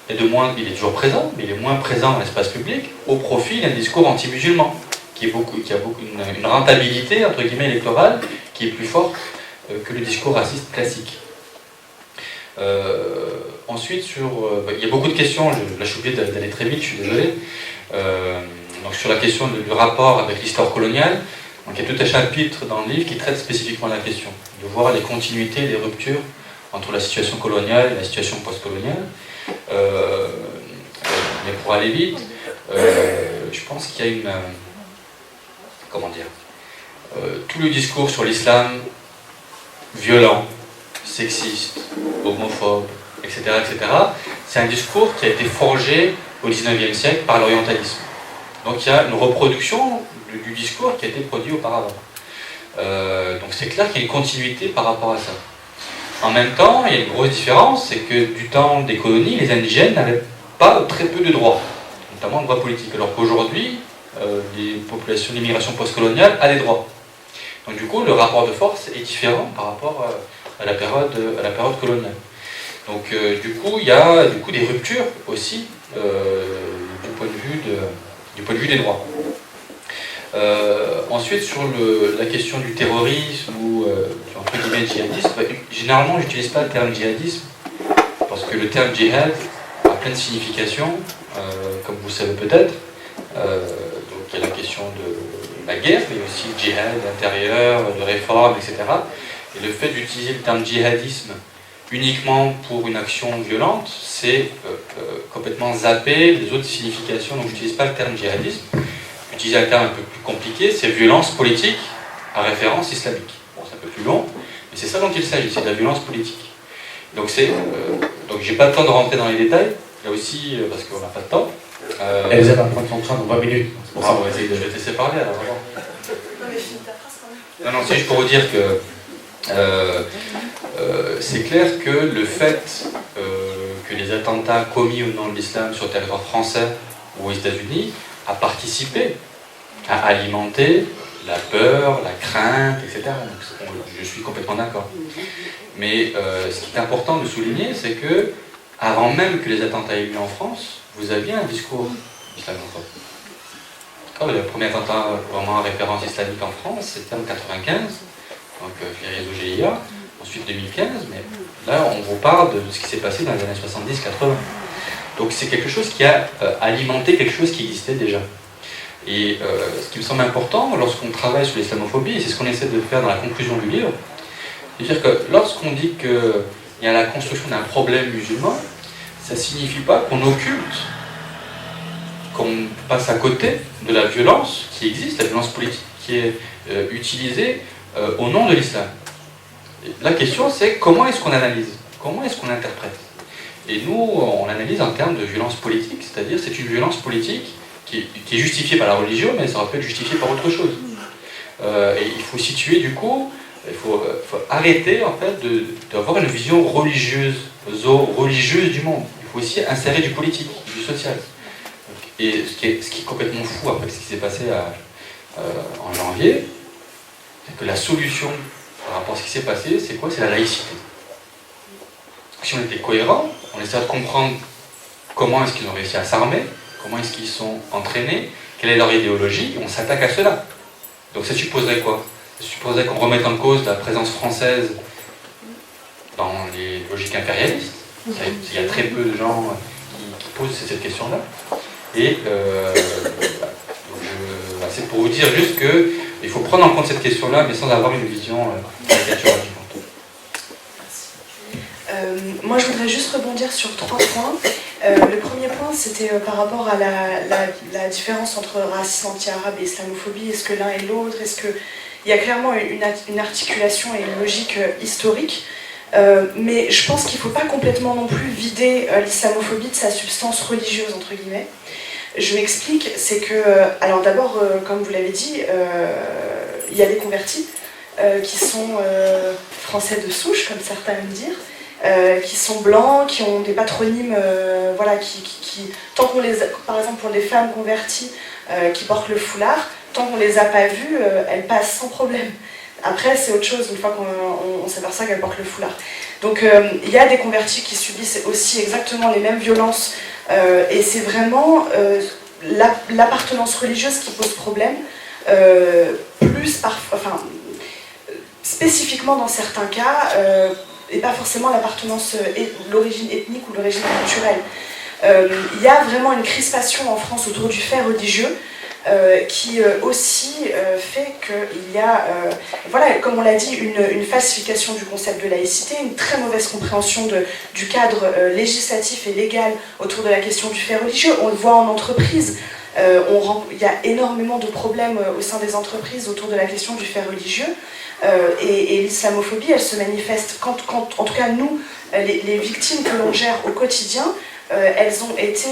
il est toujours présent, mais il est moins présent dans l'espace public, au profit d'un discours anti-musulman, qui a une rentabilité, entre guillemets, électorale, qui est plus forte que le discours raciste classique. Ensuite, il y a beaucoup de questions, là je suis obligé d'aller très vite, je suis désolé. Donc sur la question du rapport avec l'histoire coloniale, donc il y a tout un chapitre dans le livre qui traite spécifiquement la question, de voir les continuités, les ruptures entre la situation coloniale et la situation post-coloniale. Mais pour aller vite, je pense qu'il y a une... tout le discours sur l'islam violent, sexiste, homophobe, etc., c'est un discours qui a été forgé au XIXe siècle par l'orientalisme. Donc il y a une reproduction du discours qui a été produit auparavant. Donc c'est clair qu'il y a une continuité par rapport à ça. En même temps, il y a une grosse différence, c'est que du temps des colonies, les indigènes n'avaient pas très peu de droits, notamment de droits politiques, alors qu'aujourd'hui, les populations d'immigration postcoloniale ont des droits. Donc du coup, le rapport de force est différent par rapport à la période coloniale. Donc du coup, il y a des ruptures aussi du point de vue des droits. Ensuite, sur la question du terrorisme ou entre guillemets djihadisme, généralement, je n'utilise pas le terme djihadisme parce que le terme djihad a plein de significations, comme vous le savez peut-être. Donc il y a la question de la guerre, mais aussi djihad intérieur, de réforme, etc. Et le fait d'utiliser le terme djihadisme uniquement pour une action violente, c'est complètement zapper les autres significations. Donc je n'utilise pas le terme djihadisme. J'utilise un terme un peu plus compliqué, c'est violence politique à référence islamique. Bon, c'est un peu plus long, mais c'est ça dont il s'agit, c'est de la violence politique. Donc j'ai pas le temps de rentrer dans les détails, là aussi, parce qu'on n'a pas de temps. Elsa va prendre son train dans 20 minutes. C'est pour ça qu'on va essayer de te laisser parler alors. Non, mais finis ta phrase quand même. Non, c'est juste pour vous dire que c'est clair que le fait que les attentats commis au nom de l'islam sur le territoire français ou aux États-Unis a participé à alimenter la peur, la crainte, etc. Donc, je suis complètement d'accord. Mais ce qui est important de souligner, c'est que avant même que les attentats aient eu lieu en France, vous aviez un discours islamophobe. Le premier attentat vraiment à référence islamique en France, c'était en 1995, donc les réseaux GIA, ensuite 2015, mais là on vous parle de ce qui s'est passé dans les années 70-80. Donc c'est quelque chose qui a alimenté quelque chose qui existait déjà. Et ce qui me semble important lorsqu'on travaille sur l'islamophobie, et c'est ce qu'on essaie de faire dans la conclusion du livre, c'est dire que lorsqu'on dit qu'il y a la construction d'un problème musulman, ça ne signifie pas qu'on occulte, qu'on passe à côté de la violence qui existe, la violence politique qui est utilisée au nom de l'islam. La question c'est comment est-ce qu'on analyse, comment est-ce qu'on interprète. Et nous, on analyse en termes de violence politique, c'est-à-dire c'est une violence politique qui est justifiée par la religion, mais ça aurait pu être justifié par autre chose. Et il faut situer du coup, il faut arrêter en fait d'avoir une vision religieuse du monde. Il faut aussi insérer du politique, du social. Et ce qui est complètement fou après ce qui s'est passé en janvier, c'est que la solution par rapport à ce qui s'est passé, c'est quoi? C'est la laïcité. Si on était cohérent, on essaie de comprendre comment est-ce qu'ils ont réussi à s'armer, comment est-ce qu'ils sont entraînés, quelle est leur idéologie, et on s'attaque à cela. Donc ça supposerait quoi? Ça supposerait qu'on remette en cause la présence française dans les logiques impérialistes. Il y a très peu de gens qui posent cette question-là. Et c'est pour vous dire juste qu'il faut prendre en compte cette question-là, mais sans avoir une vision caricatural. Moi, je voudrais juste rebondir sur 3 points. Le premier point, c'était par rapport à la différence entre racisme anti-arabe et islamophobie. Est-ce que l'un et l'autre? Est-ce qu'il y a clairement une articulation et une logique historique? Mais je pense qu'il ne faut pas complètement non plus vider l'islamophobie de sa substance religieuse, entre guillemets. Je m'explique, c'est que, alors d'abord, comme vous l'avez dit, il y a des convertis qui sont français de souche, comme certains aiment dire, qui sont blancs, qui ont des patronymes, voilà, tant qu'on les, par exemple pour les femmes converties qui portent le foulard, tant qu'on les a pas vues, elles passent sans problème. Après, c'est autre chose, une fois qu'on s'aperçoit qu'elles portent le foulard. Donc, il y a des convertis qui subissent aussi exactement les mêmes violences, et c'est vraiment l'appartenance religieuse qui pose problème, spécifiquement dans certains cas, et pas forcément l'appartenance, l'origine ethnique ou l'origine culturelle. Il y a vraiment une crispation en France autour du fait religieux, qui aussi fait qu'il y a, voilà, comme on l'a dit, une falsification du concept de laïcité, une très mauvaise compréhension du cadre législatif et légal autour de la question du fait religieux. On le voit en entreprise, il y a énormément de problèmes au sein des entreprises autour de la question du fait religieux, et l'islamophobie, elle se manifeste quand en tout cas nous, les victimes que l'on gère au quotidien, elles ont été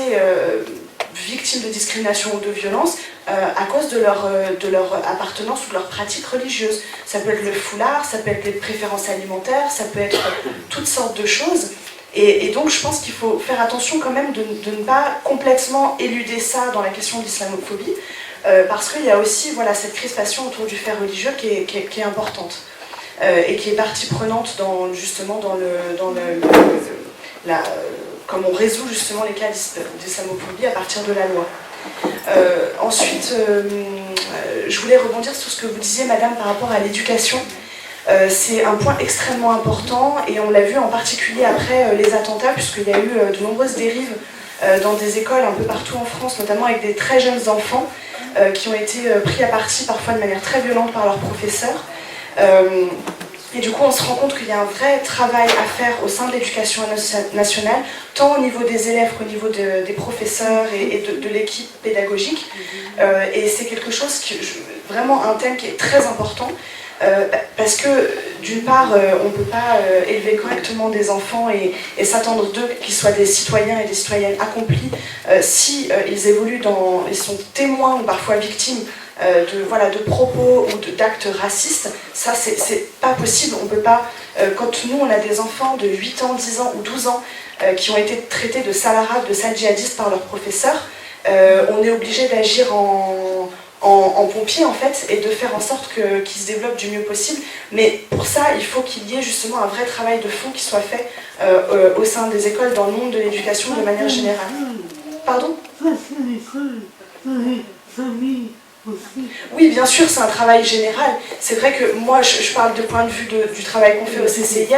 victimes de discrimination ou de violence à cause de leur appartenance ou de leur pratique religieuse. Ça peut être le foulard, ça peut être les préférences alimentaires, ça peut être toutes sortes de choses. Et donc je pense qu'il faut faire attention quand même de ne pas complètement éluder ça dans la question de l'islamophobie, parce qu'il y a aussi, voilà, cette crispation autour du fait religieux qui est importante, et qui est partie prenante comme on résout justement les cas d'islamophobie à partir de la loi. Ensuite, je voulais rebondir sur ce que vous disiez, madame, par rapport à l'éducation. C'est un point extrêmement important, et on l'a vu en particulier après les attentats, puisqu'il y a eu de nombreuses dérives dans des écoles un peu partout en France, notamment avec des très jeunes enfants qui ont été pris à partie parfois de manière très violente par leurs professeurs. Et du coup, on se rend compte qu'il y a un vrai travail à faire au sein de l'éducation nationale, tant au niveau des élèves qu'au niveau des professeurs et de l'équipe pédagogique. Et c'est quelque chose vraiment un thème qui est très important, parce que d'une part, on ne peut pas élever correctement des enfants et s'attendre d'eux qu'ils soient des citoyens et des citoyennes accomplis si ils évoluent ils sont témoins ou parfois victimes de propos ou d'actes racistes. Ça, c'est pas possible. On peut pas, quand nous on a des enfants de 8 ans, 10 ans ou 12 ans qui ont été traités de sales arabes, de sales djihadistes par leurs professeurs, on est obligé d'agir en pompier en fait, et de faire en sorte qu'ils se développent du mieux possible. Mais pour ça, il faut qu'il y ait justement un vrai travail de fond qui soit fait au sein des écoles, dans le monde de l'éducation de manière générale. Pardon ? Oui, bien sûr, c'est un travail général. C'est vrai que moi, je parle de point de vue du travail qu'on fait au CCIF,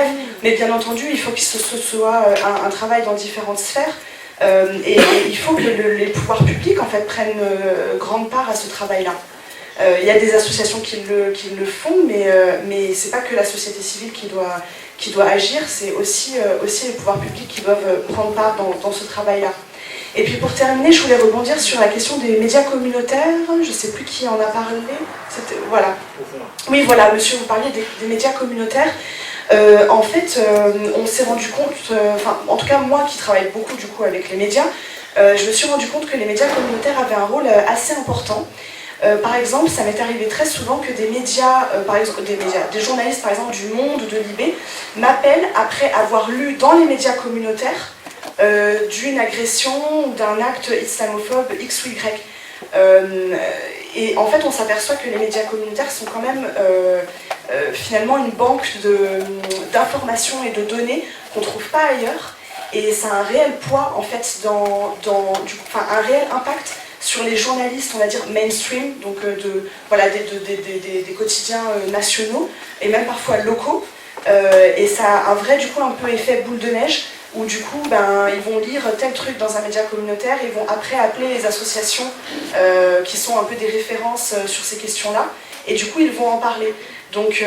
mais bien entendu, il faut que ce soit un travail dans différentes sphères. Et il faut que les pouvoirs publics en fait, prennent grande part à ce travail-là. Il y a des associations qui le font, mais c'est pas que la société civile qui doit agir, c'est aussi les pouvoirs publics qui doivent prendre part dans ce travail-là. Et puis pour terminer, je voulais rebondir sur la question des médias communautaires. Je ne sais plus qui en a parlé. Voilà. Oui, voilà, monsieur, vous parliez des médias communautaires. En fait, on s'est rendu compte, en tout cas moi qui travaille beaucoup du coup avec les médias, je me suis rendu compte que les médias communautaires avaient un rôle assez important. Par exemple, ça m'est arrivé très souvent que des médias, des journalistes par exemple du Monde ou de Libé, m'appellent après avoir lu dans les médias communautaires d'une agression ou d'un acte islamophobe X ou Y. Et en fait, on s'aperçoit que les médias communautaires sont quand même finalement une banque d'informations et de données qu'on ne trouve pas ailleurs. Et ça a un réel poids, en fait, un réel impact sur les journalistes, on va dire, mainstream, donc des quotidiens nationaux et même parfois locaux. Et ça a un vrai, du coup, un peu effet boule de neige, où du coup, ils vont lire tel truc dans un média communautaire et vont après appeler les associations qui sont un peu des références sur ces questions-là, et du coup, ils vont en parler. Donc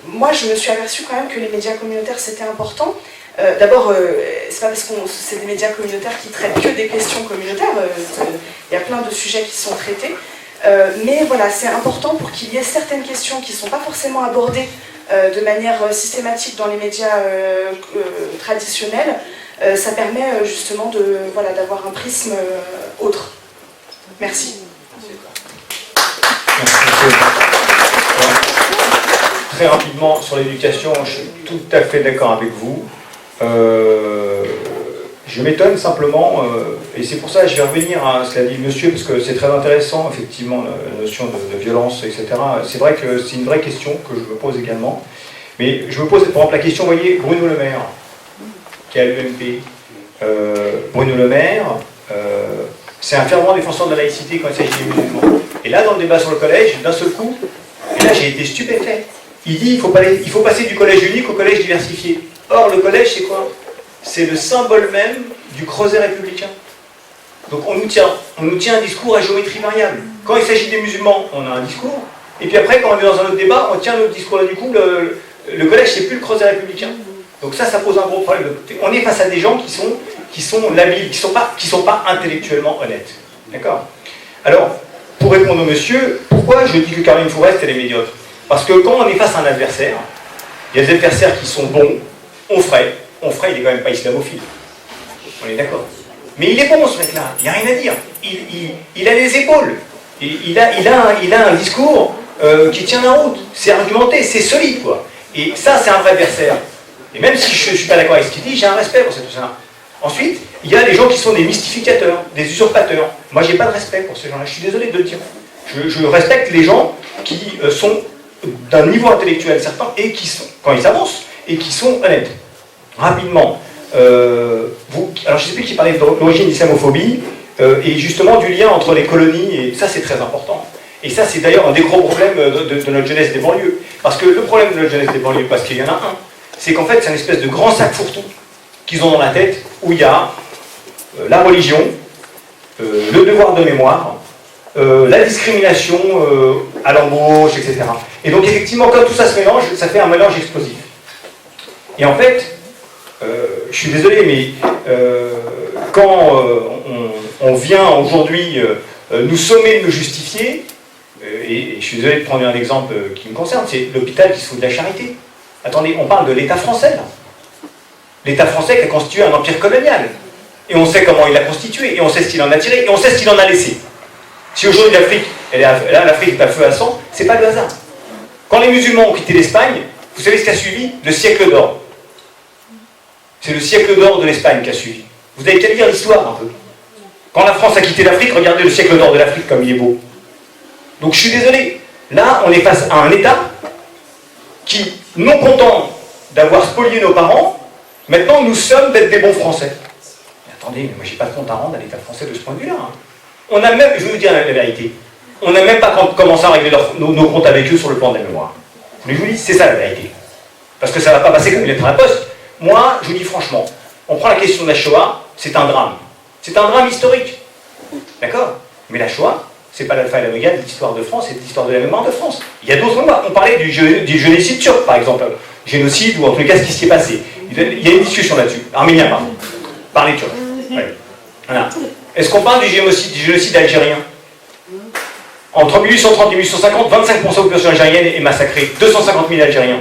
moi, je me suis aperçue quand même que les médias communautaires, c'était important. D'abord, c'est pas parce que c'est des médias communautaires qui traitent que des questions communautaires, il y a plein de sujets qui sont traités, mais voilà, c'est important pour qu'il y ait certaines questions qui ne sont pas forcément abordées de manière systématique dans les médias traditionnels. Ça permet justement d'avoir un prisme autre. Merci. Merci. Très rapidement, sur l'éducation, je suis tout à fait d'accord avec vous. Je m'étonne simplement, et c'est pour ça que je vais revenir à ce qu'a dit monsieur, parce que c'est très intéressant, effectivement, la notion de violence, etc. C'est vrai que c'est une vraie question que je me pose également. Mais je me pose, par exemple, la question, vous voyez, Bruno Le Maire, qui est à l'UMP. Bruno Le Maire, c'est un fervent défenseur de la laïcité quand il s'agit des musulmans. Et là, dans le débat sur le collège, d'un seul coup, et là j'ai été stupéfait. Il dit il faut passer du collège unique au collège diversifié. Or, le collège, c'est quoi? C'est le symbole même du creuset républicain. Donc on nous tient un discours à géométrie variable. Quand il s'agit des musulmans, on a un discours, et puis après, quand on est dans un autre débat, on tient notre discours. Là, du coup, le collège, c'est plus le creuset républicain. Donc ça pose un gros problème. On est face à des gens qui sont labiles, qui sont pas intellectuellement honnêtes. D'accord? Alors, pour répondre au monsieur, pourquoi je dis que Caroline Fourest, elle est médiocre? Parce que quand on est face à un adversaire, il y a des adversaires qui sont bons. Onfray, il est quand même pas islamophile. On est d'accord. Mais il est bon, ce mec-là, il n'y a rien à dire. Il a les épaules. Il a un discours qui tient la route. C'est argumenté, c'est solide, quoi. Et ça, c'est un vrai adversaire. Et même si je ne suis pas d'accord avec ce qu'il dit, j'ai un respect pour cette personne-là. Ensuite, il y a les gens qui sont des mystificateurs, des usurpateurs. Moi, j'ai pas de respect pour ces gens-là. Je suis désolé de le dire. Je respecte les gens qui sont d'un niveau intellectuel certain et qui sont, quand ils avancent, et qui sont honnêtes. Rapidement, alors je ne sais plus qui parlait de l'origine de l'islamophobie, et justement du lien entre les colonies, et ça c'est très important. Et ça c'est d'ailleurs un des gros problèmes de notre jeunesse des banlieues. Parce que le problème de notre jeunesse des banlieues, parce qu'il y en a un, c'est qu'en fait c'est une espèce de grand sac fourre-tout qu'ils ont dans la tête, où il y a la religion, le devoir de mémoire, la discrimination à l'embauche, etc. Et donc effectivement, quand tout ça se mélange, ça fait un mélange explosif. Et en fait, je suis désolé, mais quand on vient aujourd'hui nous sommer de nous justifier, et je suis désolé de prendre un exemple qui me concerne, c'est l'hôpital qui se fout de la charité. Attendez, on parle de l'État français, là. L'État français qui a constitué un empire colonial. Et on sait comment il l'a constitué, et on sait ce qu'il en a tiré, et on sait ce qu'il en a laissé. Si aujourd'hui l'Afrique, l'Afrique est à feu à sang, c'est pas le hasard. Quand les musulmans ont quitté l'Espagne, vous savez ce qui a suivi? Le siècle d'or. C'est le siècle d'or de l'Espagne qui a suivi. Vous avez qu'à lire l'histoire un peu. Quand la France a quitté l'Afrique, regardez le siècle d'or de l'Afrique comme il est beau. Donc je suis désolé. Là, on est face à un État qui, non content d'avoir spolié nos parents, maintenant nous sommes d'être des bons Français. Attendez, mais moi j'ai pas de compte à rendre à l'État français de ce point de vue-là. Hein. On a même, je vais vous dire la vérité, on n'a même pas commencé à régler nos comptes avec eux sur le plan de la mémoire. Mais je vous dis, c'est ça la vérité. Parce que ça ne va pas passer comme une lettre à la poste. Moi, je vous dis franchement, on prend la question de la Shoah, c'est un drame. C'est un drame historique. D'accord? Mais la Shoah, c'est pas l'alpha et l'oméga de l'histoire de France et de l'histoire de la mémoire de France. Il y a d'autres moments. On parlait du génocide turc, par exemple. Génocide, ou en tout cas ce qui s'y est passé. Il y a une discussion là-dessus. Arménien, pardon. Par les Turcs. Ouais. Voilà. Est-ce qu'on parle du génocide algérien? Entre 1830 et 1850, 25% de la population algérienne est massacrée. 250 000 Algériens.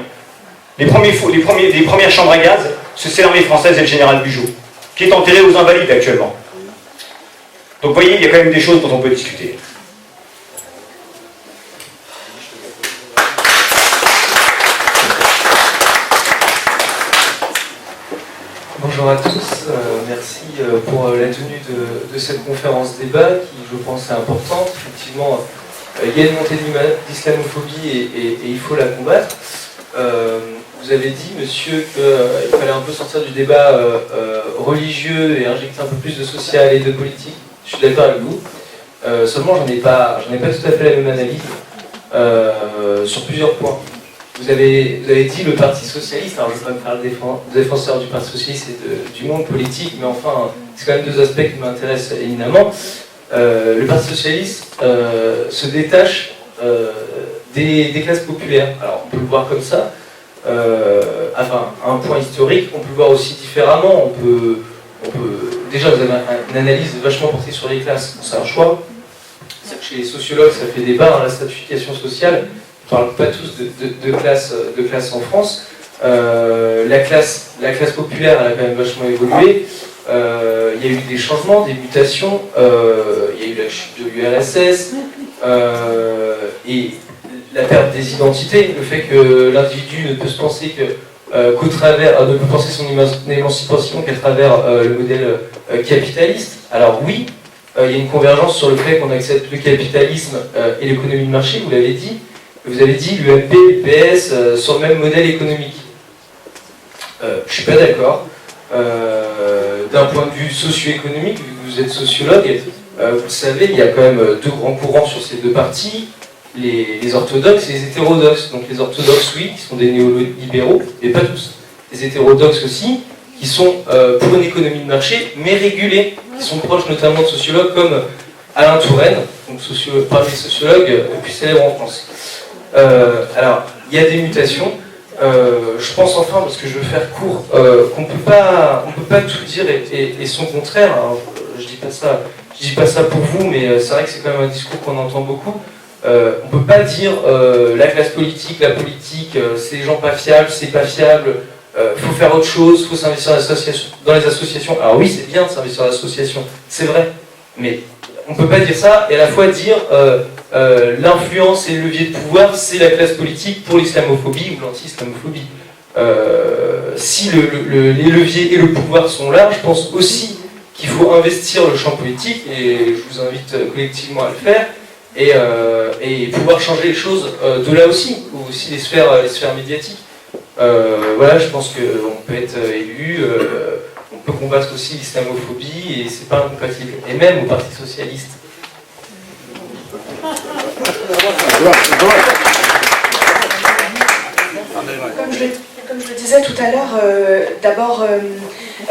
Les premières chambres à gaz, c'est l'armée française et le général Bugeaud, qui est enterré aux Invalides actuellement. Donc vous voyez, il y a quand même des choses dont on peut discuter. Bonjour à tous, merci pour la tenue de cette conférence débat qui, je pense, est importante. Effectivement, il y a une montée d'islamophobie et il faut la combattre. Vous avez dit, monsieur, qu'il fallait un peu sortir du débat religieux et injecter un peu plus de social et de politique. Je suis d'accord avec vous. Seulement, j'en ai pas tout à fait la même analyse sur plusieurs points. Vous avez dit le Parti Socialiste, alors je ne vais pas me faire le défenseur du Parti Socialiste et du monde politique, mais enfin, c'est quand même deux aspects qui m'intéressent éminemment. Le Parti Socialiste se détache des classes populaires. Alors, on peut le voir comme ça, enfin, un point historique, on peut le voir aussi différemment. Déjà, vous avez une analyse vachement portée sur les classes, c'est un choix. C'est-à-dire que chez les sociologues, ça fait débat, la stratification sociale. On ne parle pas tous de classe en France. La classe populaire, elle a quand même vachement évolué. Il y a eu des changements, des mutations. Il y a eu la chute de l'URSS et la perte des identités, le fait que l'individu ne peut se penser qu'au travers, ne peut penser son émancipation qu'à travers le modèle capitaliste. Alors oui, il y a une convergence sur le fait qu'on accepte le capitalisme et l'économie de marché, vous l'avez dit. Vous avez dit l'UMP, le PS sur le même modèle économique. Je ne suis pas d'accord. D'un point de vue socio-économique, vu que vous êtes sociologue, vous le savez, il y a quand même deux grands courants sur ces deux partis, les orthodoxes et les hétérodoxes. Donc les orthodoxes, oui, qui sont des néolibéraux, mais pas tous. Les hétérodoxes aussi, qui sont pour une économie de marché, mais régulée, qui sont proches notamment de sociologues comme Alain Touraine, donc parmi les sociologues les plus célèbres en France. Alors, il y a des mutations. Je pense enfin, parce que je veux faire court, qu'on peut pas tout dire et son contraire. Alors, je dis pas ça pour vous, mais c'est vrai que c'est quand même un discours qu'on entend beaucoup. On peut pas dire la classe politique, la politique, c'est des gens pas fiables, c'est pas fiable. Faut faire autre chose, faut s'investir dans les associations. Alors oui, c'est bien de s'investir dans les associations, c'est vrai, mais on peut pas dire ça et à la fois dire l'influence et le levier de pouvoir, c'est la classe politique pour l'islamophobie ou l'anti-islamophobie. Si les leviers et le pouvoir sont là, je pense aussi qu'il faut investir le champ politique, et je vous invite collectivement à le faire, et pouvoir changer les choses de là aussi, ou aussi les sphères médiatiques. Voilà, je pense qu'on peut être élu, on peut combattre aussi l'islamophobie, et c'est pas incompatible. Et même au Parti Socialiste. Comme je le disais tout à l'heure, d'abord,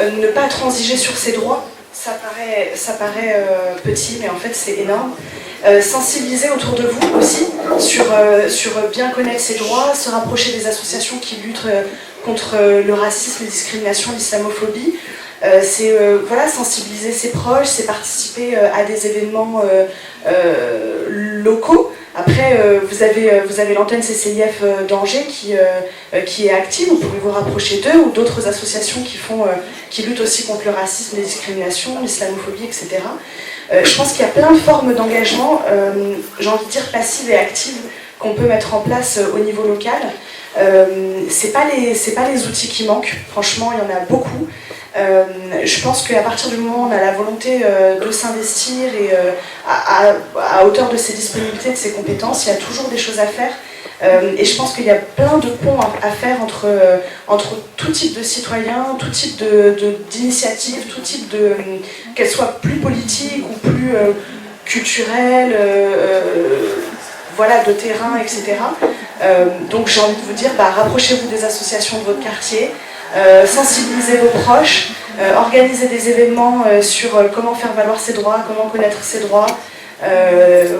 ne pas transiger sur ses droits, ça paraît petit, mais en fait c'est énorme. Sensibiliser autour de vous aussi sur bien connaître ses droits, se rapprocher des associations qui luttent contre le racisme, les discriminations, l'islamophobie. C'est sensibiliser ses proches, c'est participer à des événements locaux. Après, vous avez l'antenne CCIF d'Angers qui est active, vous pouvez vous rapprocher d'eux, ou d'autres associations qui luttent aussi contre le racisme, les discriminations, l'islamophobie, etc. Je pense qu'il y a plein de formes d'engagement, j'ai envie de dire passives et actives, qu'on peut mettre en place au niveau local. C'est pas les outils qui manquent, franchement, il y en a beaucoup. Je pense qu'à partir du moment où on a la volonté de s'investir et à hauteur de ses disponibilités, de ses compétences, il y a toujours des choses à faire. Et je pense qu'il y a plein de ponts à faire entre tout type de citoyens, tout type d'initiatives, tout type de... qu'elles soient plus politiques ou plus culturelles, voilà, de terrain, etc. Donc j'ai envie de vous dire, rapprochez-vous des associations de votre quartier, sensibilisez vos proches, organisez des événements sur comment faire valoir ses droits, comment connaître ses droits.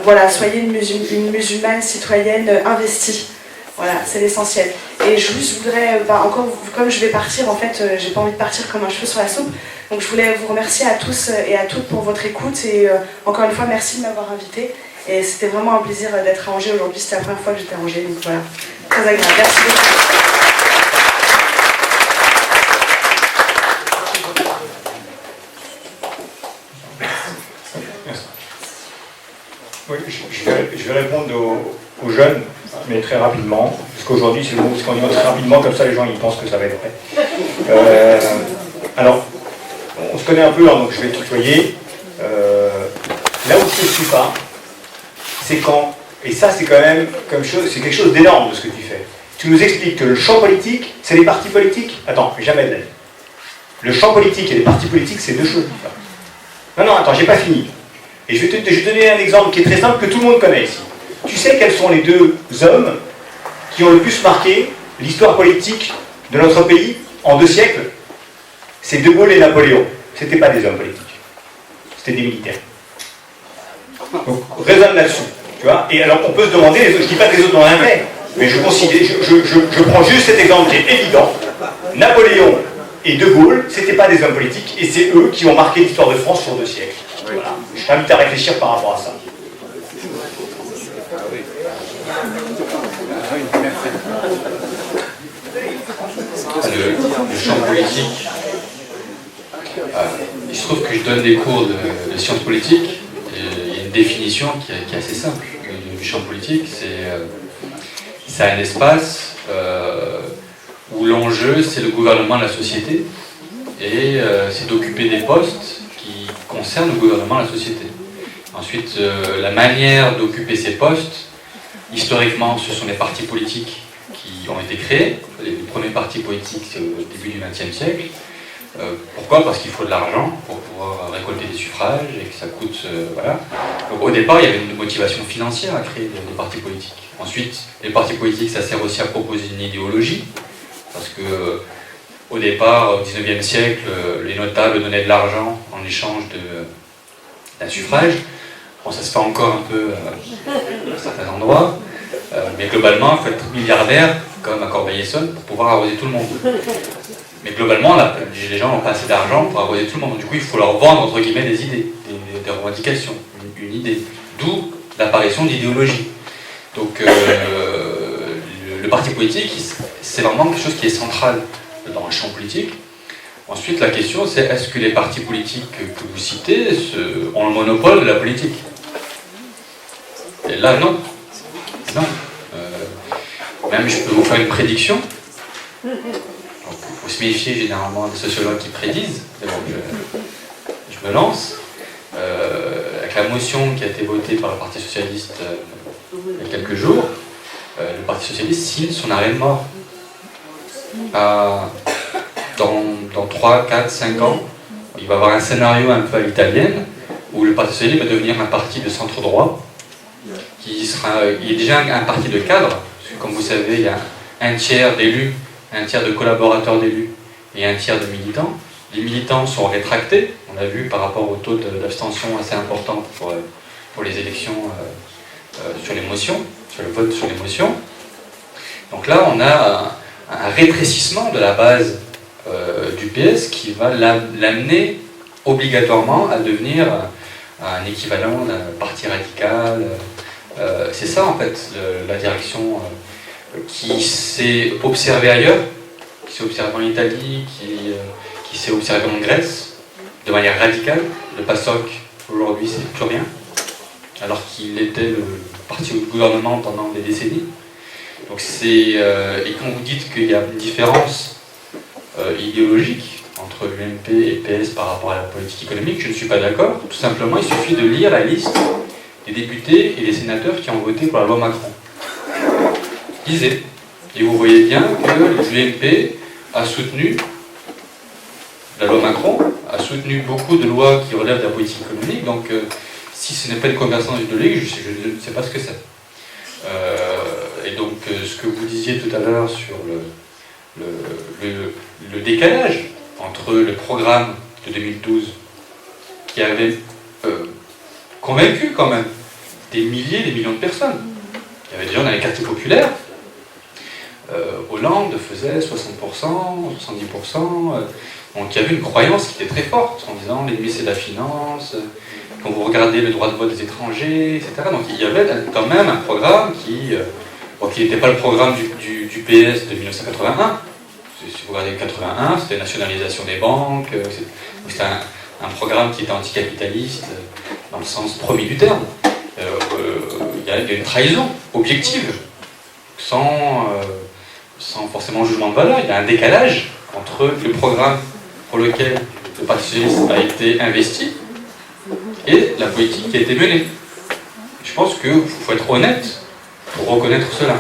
Voilà, soyez une musulmane citoyenne investie. Voilà, c'est l'essentiel. Et je voudrais, encore, comme je vais partir, en fait, j'ai pas envie de partir comme un cheveu sur la soupe. Donc je voulais vous remercier à tous et à toutes pour votre écoute. Et encore une fois, merci de m'avoir invité. Et c'était vraiment un plaisir d'être à Angers aujourd'hui. C'était la première fois que j'étais à Angers. Donc voilà, très agréable. Merci beaucoup. Oui, je vais répondre aux jeunes, mais très rapidement, parce qu'aujourd'hui c'est le mot, parce qu'on dit très rapidement, comme ça les gens ils pensent que ça va être vrai. Alors, on se connaît un peu, hein, donc je vais tutoyer. Là où je ne suis pas, c'est quand, et ça c'est quand même comme chose, c'est quelque chose d'énorme de ce que tu fais. Tu nous expliques que le champ politique, c'est les partis politiques. Attends, jamais de la vie. Le champ politique et les partis politiques, c'est deux choses différentes. Non, attends, j'ai pas fini. Et je vais te donner un exemple qui est très simple, que tout le monde connaît ici. Tu sais quels sont les deux hommes qui ont le plus marqué l'histoire politique de notre pays en 2 siècles? C'est De Gaulle et Napoléon. Ce n'étaient pas des hommes politiques. C'était des militaires. Donc, raisonne là-dessus. Tu vois. Et alors, on peut se demander, je ne dis pas que les autres n'ont rien fait, mais je prends juste cet exemple qui est évident. Napoléon et De Gaulle, ce n'étaient pas des hommes politiques, et c'est eux qui ont marqué l'histoire de France sur 2 siècles. Voilà. Je t'invite à réfléchir par rapport à ça. Le champ politique, il se trouve que je donne des cours de sciences politiques, et il y a une définition qui est assez simple du champ politique, c'est un espace où l'enjeu c'est le gouvernement de la société, et c'est d'occuper des postes qui concernent le gouvernement de la société. Ensuite, la manière d'occuper ces postes, historiquement, ce sont les partis politiques qui ont été créés. Les premiers partis politiques, c'est au début du XXe siècle. Pourquoi? Parce qu'il faut de l'argent pour pouvoir récolter des suffrages et que ça coûte... voilà. Donc au départ, il y avait une motivation financière à créer des partis politiques. Ensuite, les partis politiques, ça sert aussi à proposer une idéologie, parce que au départ, au XIXe siècle, les notables donnaient de l'argent en échange d'un suffrage. Bon, ça se fait encore un peu à certains endroits, mais globalement, il faut être milliardaire, comme à Corbeil-Essonnes, pour pouvoir arroser tout le monde. Mais globalement, les gens n'ont pas assez d'argent pour arroser tout le monde. Du coup, il faut leur vendre, entre guillemets, des idées, des revendications, une idée. D'où l'apparition d'idéologie. Donc, le parti politique, c'est vraiment quelque chose qui est central dans le champ politique. Ensuite, la question, c'est est-ce que les partis politiques que vous citez ont le monopole de la politique? Et là, non. Non. Même, je peux vous faire une prédiction. Donc, il faut se méfier généralement des sociologues qui prédisent. Donc, je me lance. Avec la motion qui a été votée par le Parti Socialiste il y a quelques jours, le Parti Socialiste signe son arrêt de mort. Dans 3, 4, 5 ans, il va y avoir un scénario un peu à l'italienne où le Parti Socialiste va devenir un parti de centre-droit il est déjà un parti de cadre, parce que comme vous savez, il y a un tiers d'élus, un tiers de collaborateurs d'élus et un tiers de militants. Les militants sont rétractés, on l'a vu par rapport au taux d'abstention assez important pour les élections sur les motions, sur le vote sur les motions. Donc là, on a un rétrécissement de la base du PS qui va l'amener obligatoirement à devenir un équivalent d'un parti radical. C'est ça en fait la direction qui s'est observée ailleurs, qui s'est observée en Italie, qui s'est observée en Grèce de manière radicale. Le PASOK aujourd'hui c'est plus rien, alors qu'il était le parti au gouvernement pendant des décennies. Donc et quand vous dites qu'il y a une différence idéologique entre l'UMP et le PS par rapport à la politique économique, je ne suis pas d'accord. Tout simplement, il suffit de lire la liste des députés et des sénateurs qui ont voté pour la loi Macron. lisez. Et vous voyez bien que l'UMP a soutenu, la loi Macron, a soutenu beaucoup de lois qui relèvent de la politique économique. Donc, si ce n'est pas une convergence idéologique, je ne sais pas ce que c'est. Et donc, ce que vous disiez tout à l'heure sur le décalage entre le programme de 2012, qui avait convaincu quand même des milliers, des millions de personnes. Il y avait des gens dans les quartiers populaires. Hollande faisait 60%, 70%. Donc il y avait une croyance qui était très forte en disant l'ennemi c'est la finance, quand vous regardez le droit de vote des étrangers, etc. Donc il y avait quand même un programme qui n'était pas le programme du PS de 1981. Si vous regardez le 81, c'était la nationalisation des banques, c'était un programme qui était anticapitaliste dans le sens premier du terme. Il y a une trahison objective, sans forcément jugement de valeur. Il y a un décalage entre le programme pour lequel le Parti socialiste a été investi et la politique qui a été menée. Je pense qu'il faut être honnête pour reconnaître cela.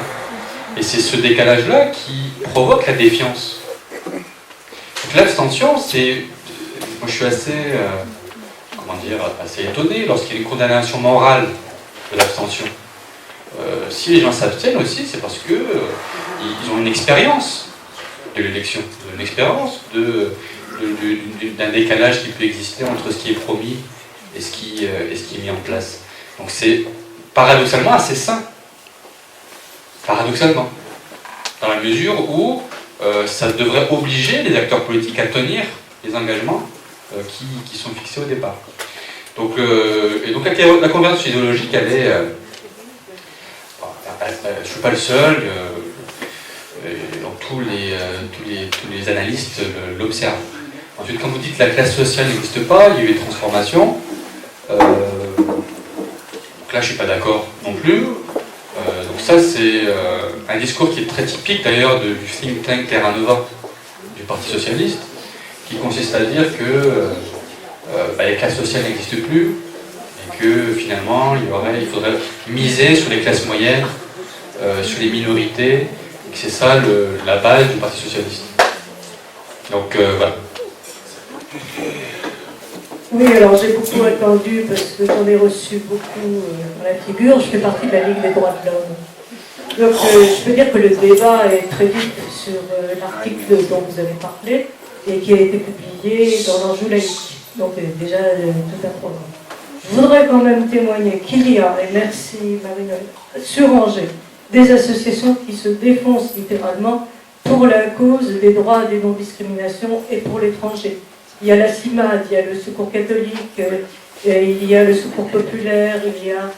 Et c'est ce décalage-là qui provoque la défiance. Donc l'abstention, c'est... Moi je suis assez étonné lorsqu'il y a une condamnation morale de l'abstention. Si les gens s'abstiennent aussi, c'est parce que ils ont une expérience de l'élection, une expérience d'un décalage qui peut exister entre ce qui est promis et ce qui est mis en place. Donc c'est paradoxalement assez sain. Paradoxalement. Dans la mesure où ça devrait obliger les acteurs politiques à tenir les engagements qui sont fixés au départ. Donc, la convergence idéologique, elle est... je ne suis pas le seul, tous les analystes l'observent. Ensuite, quand vous dites que la classe sociale n'existe pas, il y a eu des transformations. Donc là, je ne suis pas d'accord non plus. Donc ça, c'est un discours qui est très typique d'ailleurs du think tank Terra Nova du Parti socialiste, qui consiste à dire que les classes sociales n'existent plus et que finalement il faudrait miser sur les classes moyennes, sur les minorités, et que c'est ça la base du Parti socialiste. Donc voilà. Oui, alors j'ai beaucoup attendu parce que j'en ai reçu beaucoup dans la figure. Je fais partie de la Ligue des droits de l'homme. Donc je peux dire que le débat est très vite sur l'article dont vous avez parlé et qui a été publié dans l'Anjou laïque. Donc déjà tout un programme. Je voudrais quand même témoigner qu'il y a, et merci Marie-Noël, sur Angers, des associations qui se défoncent littéralement pour la cause des droits des non-discriminations et pour l'étranger. Il y a la CIMAD, il y a le Secours catholique, il y a le Secours populaire, il y a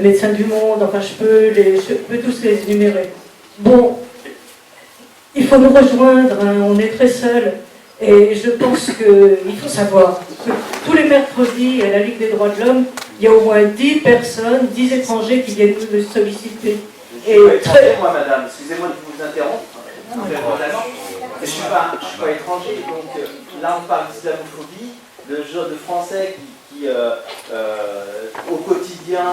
Médecins du Monde, enfin je peux tous les énumérer. Bon, il faut nous rejoindre, hein, on est très seuls, et je pense qu'il faut savoir que tous les mercredis à la Ligue des droits de l'homme, il y a au moins 10 personnes, 10 étrangers qui viennent nous solliciter. Et moi madame, excusez-moi de vous interrompre. Je ne suis pas étranger, donc là on parle d'islamophobie, de Français qui au quotidien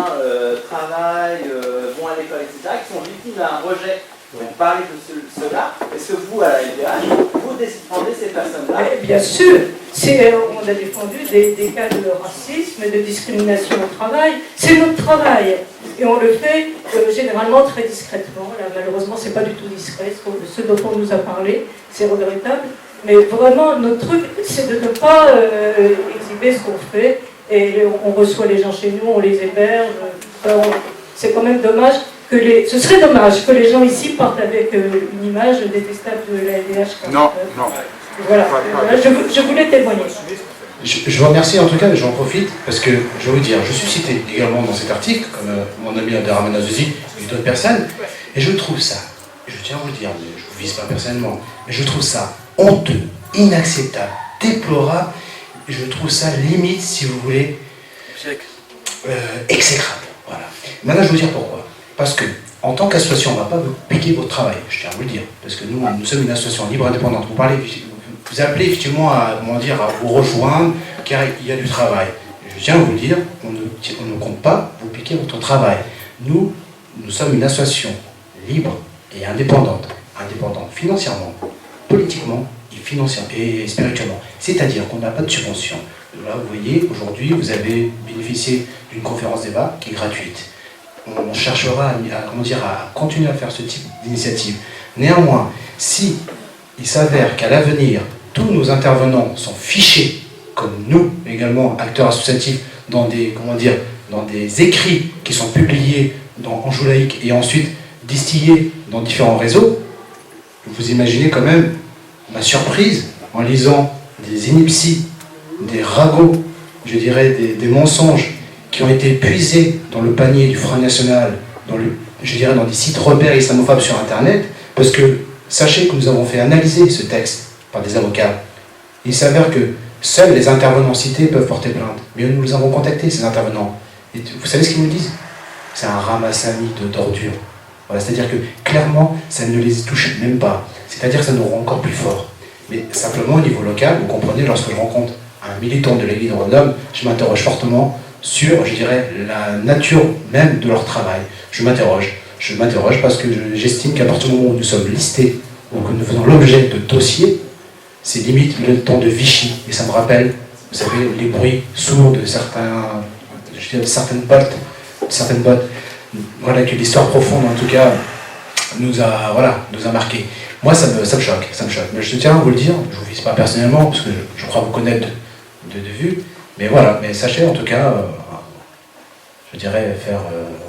travaillent, vont à l'école, etc., qui sont victimes d'un rejet. Vous parlez de cela. Est-ce que vous, à la LDH, vous défendez ces personnes-là? Bien sûr, on a défendu des cas de racisme et de discrimination au travail. C'est notre travail. Et on le fait généralement très discrètement. Là, malheureusement, ce n'est pas du tout discret, ce dont on nous a parlé. C'est regrettable. Mais vraiment, notre truc, c'est de ne pas exhiber ce qu'on fait. Et on reçoit les gens chez nous, on les héberge. C'est quand même dommage. Ce serait dommage que les gens ici partent avec une image détestable de la LDH. Non. Voilà, je voulais témoigner. Je vous remercie en tout cas, j'en profite, parce que je vais vous dire, je suis cité également dans cet article, comme mon ami Abderrahmane Azizi et d'autres personnes, et je trouve ça, je tiens à vous le dire, mais je ne vous vise pas personnellement, mais je trouve ça honteux, inacceptable, déplorable, et je trouve ça limite, si vous voulez, exécrable. Voilà. Maintenant, je vais vous dire pourquoi. Parce que, en tant qu'association, on ne va pas vous piquer votre travail, je tiens à vous le dire, parce que nous sommes une association libre indépendante. Vous appelez effectivement à vous rejoindre, car il y a du travail. Je tiens à vous le dire, on ne compte pas vous piquer votre travail. Nous sommes une association libre et indépendante. Indépendante financièrement, politiquement et spirituellement. C'est-à-dire qu'on n'a pas de subvention. Là, vous voyez, aujourd'hui, vous avez bénéficié d'une conférence débat qui est gratuite. On cherchera à continuer à faire ce type d'initiative. Néanmoins, si il s'avère qu'à l'avenir, tous nos intervenants sont fichés, comme nous également, acteurs associatifs, dans des écrits qui sont publiés dans Anjou Laïque et ensuite distillés dans différents réseaux, vous imaginez quand même ma surprise en lisant des inepties, des ragots, je dirais des mensonges qui ont été puisés dans le panier du Front National, dans des sites repères islamophobes sur Internet, parce que sachez que nous avons fait analyser ce texte par des avocats. Il s'avère que seuls les intervenants cités peuvent porter plainte, mais nous les avons contactés, ces intervenants. Et vous savez ce qu'ils nous disent? C'est un ramassami d'ordures. Voilà, c'est-à-dire que clairement, ça ne les touche même pas. C'est-à-dire que ça nous rend encore plus forts. Mais simplement au niveau local, vous comprenez, lorsque je rencontre un militant de la Ligue des droits de l'homme, je m'interroge fortement sur, je dirais, la nature même de leur travail. Je m'interroge parce que j'estime qu'à partir du moment où nous sommes listés, ou que nous faisons l'objet de dossiers, c'est limite le temps de Vichy. Et ça me rappelle, vous savez, les bruits sourds de certaines bottes. Voilà, que l'histoire profonde, en tout cas, nous a marqué. Moi, ça me choque. Mais je tiens à vous le dire, je ne vous vise pas personnellement, parce que je crois vous connaître de vue, mais voilà, mais sachez en tout cas, je dirais, faire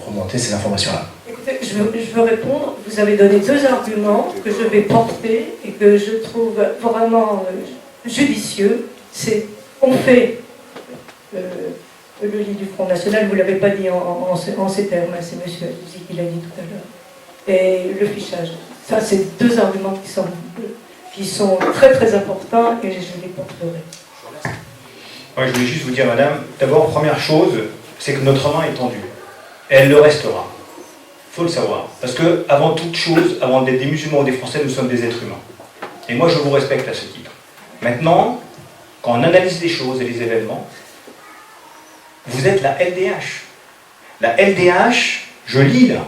remonter ces informations-là. Écoutez, je veux répondre. Vous avez donné deux arguments que je vais porter et que je trouve vraiment judicieux. C'est, on fait le lit du Front National, vous ne l'avez pas dit en ces termes, hein, c'est M. Azizi qui l'a dit tout à l'heure. Et le fichage. Ça, c'est deux arguments qui sont très très importants et je les porterai. Moi, je voulais juste vous dire, madame, d'abord, première chose, c'est que notre main est tendue. Et elle le restera. Il faut le savoir. Parce que, avant toute chose, avant d'être des musulmans ou des Français, nous sommes des êtres humains. Et moi, je vous respecte à ce titre. Maintenant, quand on analyse les choses et les événements, vous êtes la LDH. La LDH, je lis là,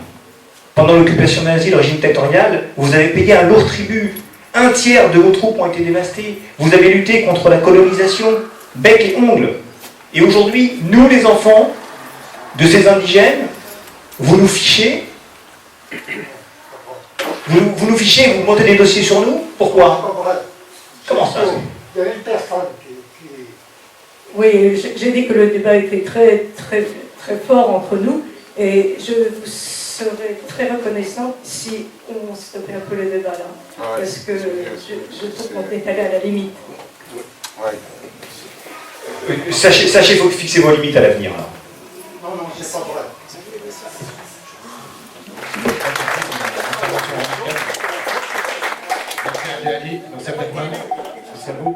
pendant l'occupation nazie, le régime dictatorial, vous avez payé un lourd tribut. 1/3 de vos troupes ont été dévastées. Vous avez lutté contre la colonisation, bec et ongles. Et aujourd'hui, nous les enfants de ces indigènes, vous nous fichez, vous nous fichez, vous montez des dossiers sur nous. Pourquoi? Comment ça? Il y avait une personne qui... Oui, j'ai dit que le débat était très, très, très fort entre nous et je vous serais très reconnaissant si on stoppait un peu le débat là. Ouais, parce que je trouve qu'on est allé à la limite. Ouais. Sachez, faut fixer vos limites à l'avenir. Non, c'est pas vrai. Ooh.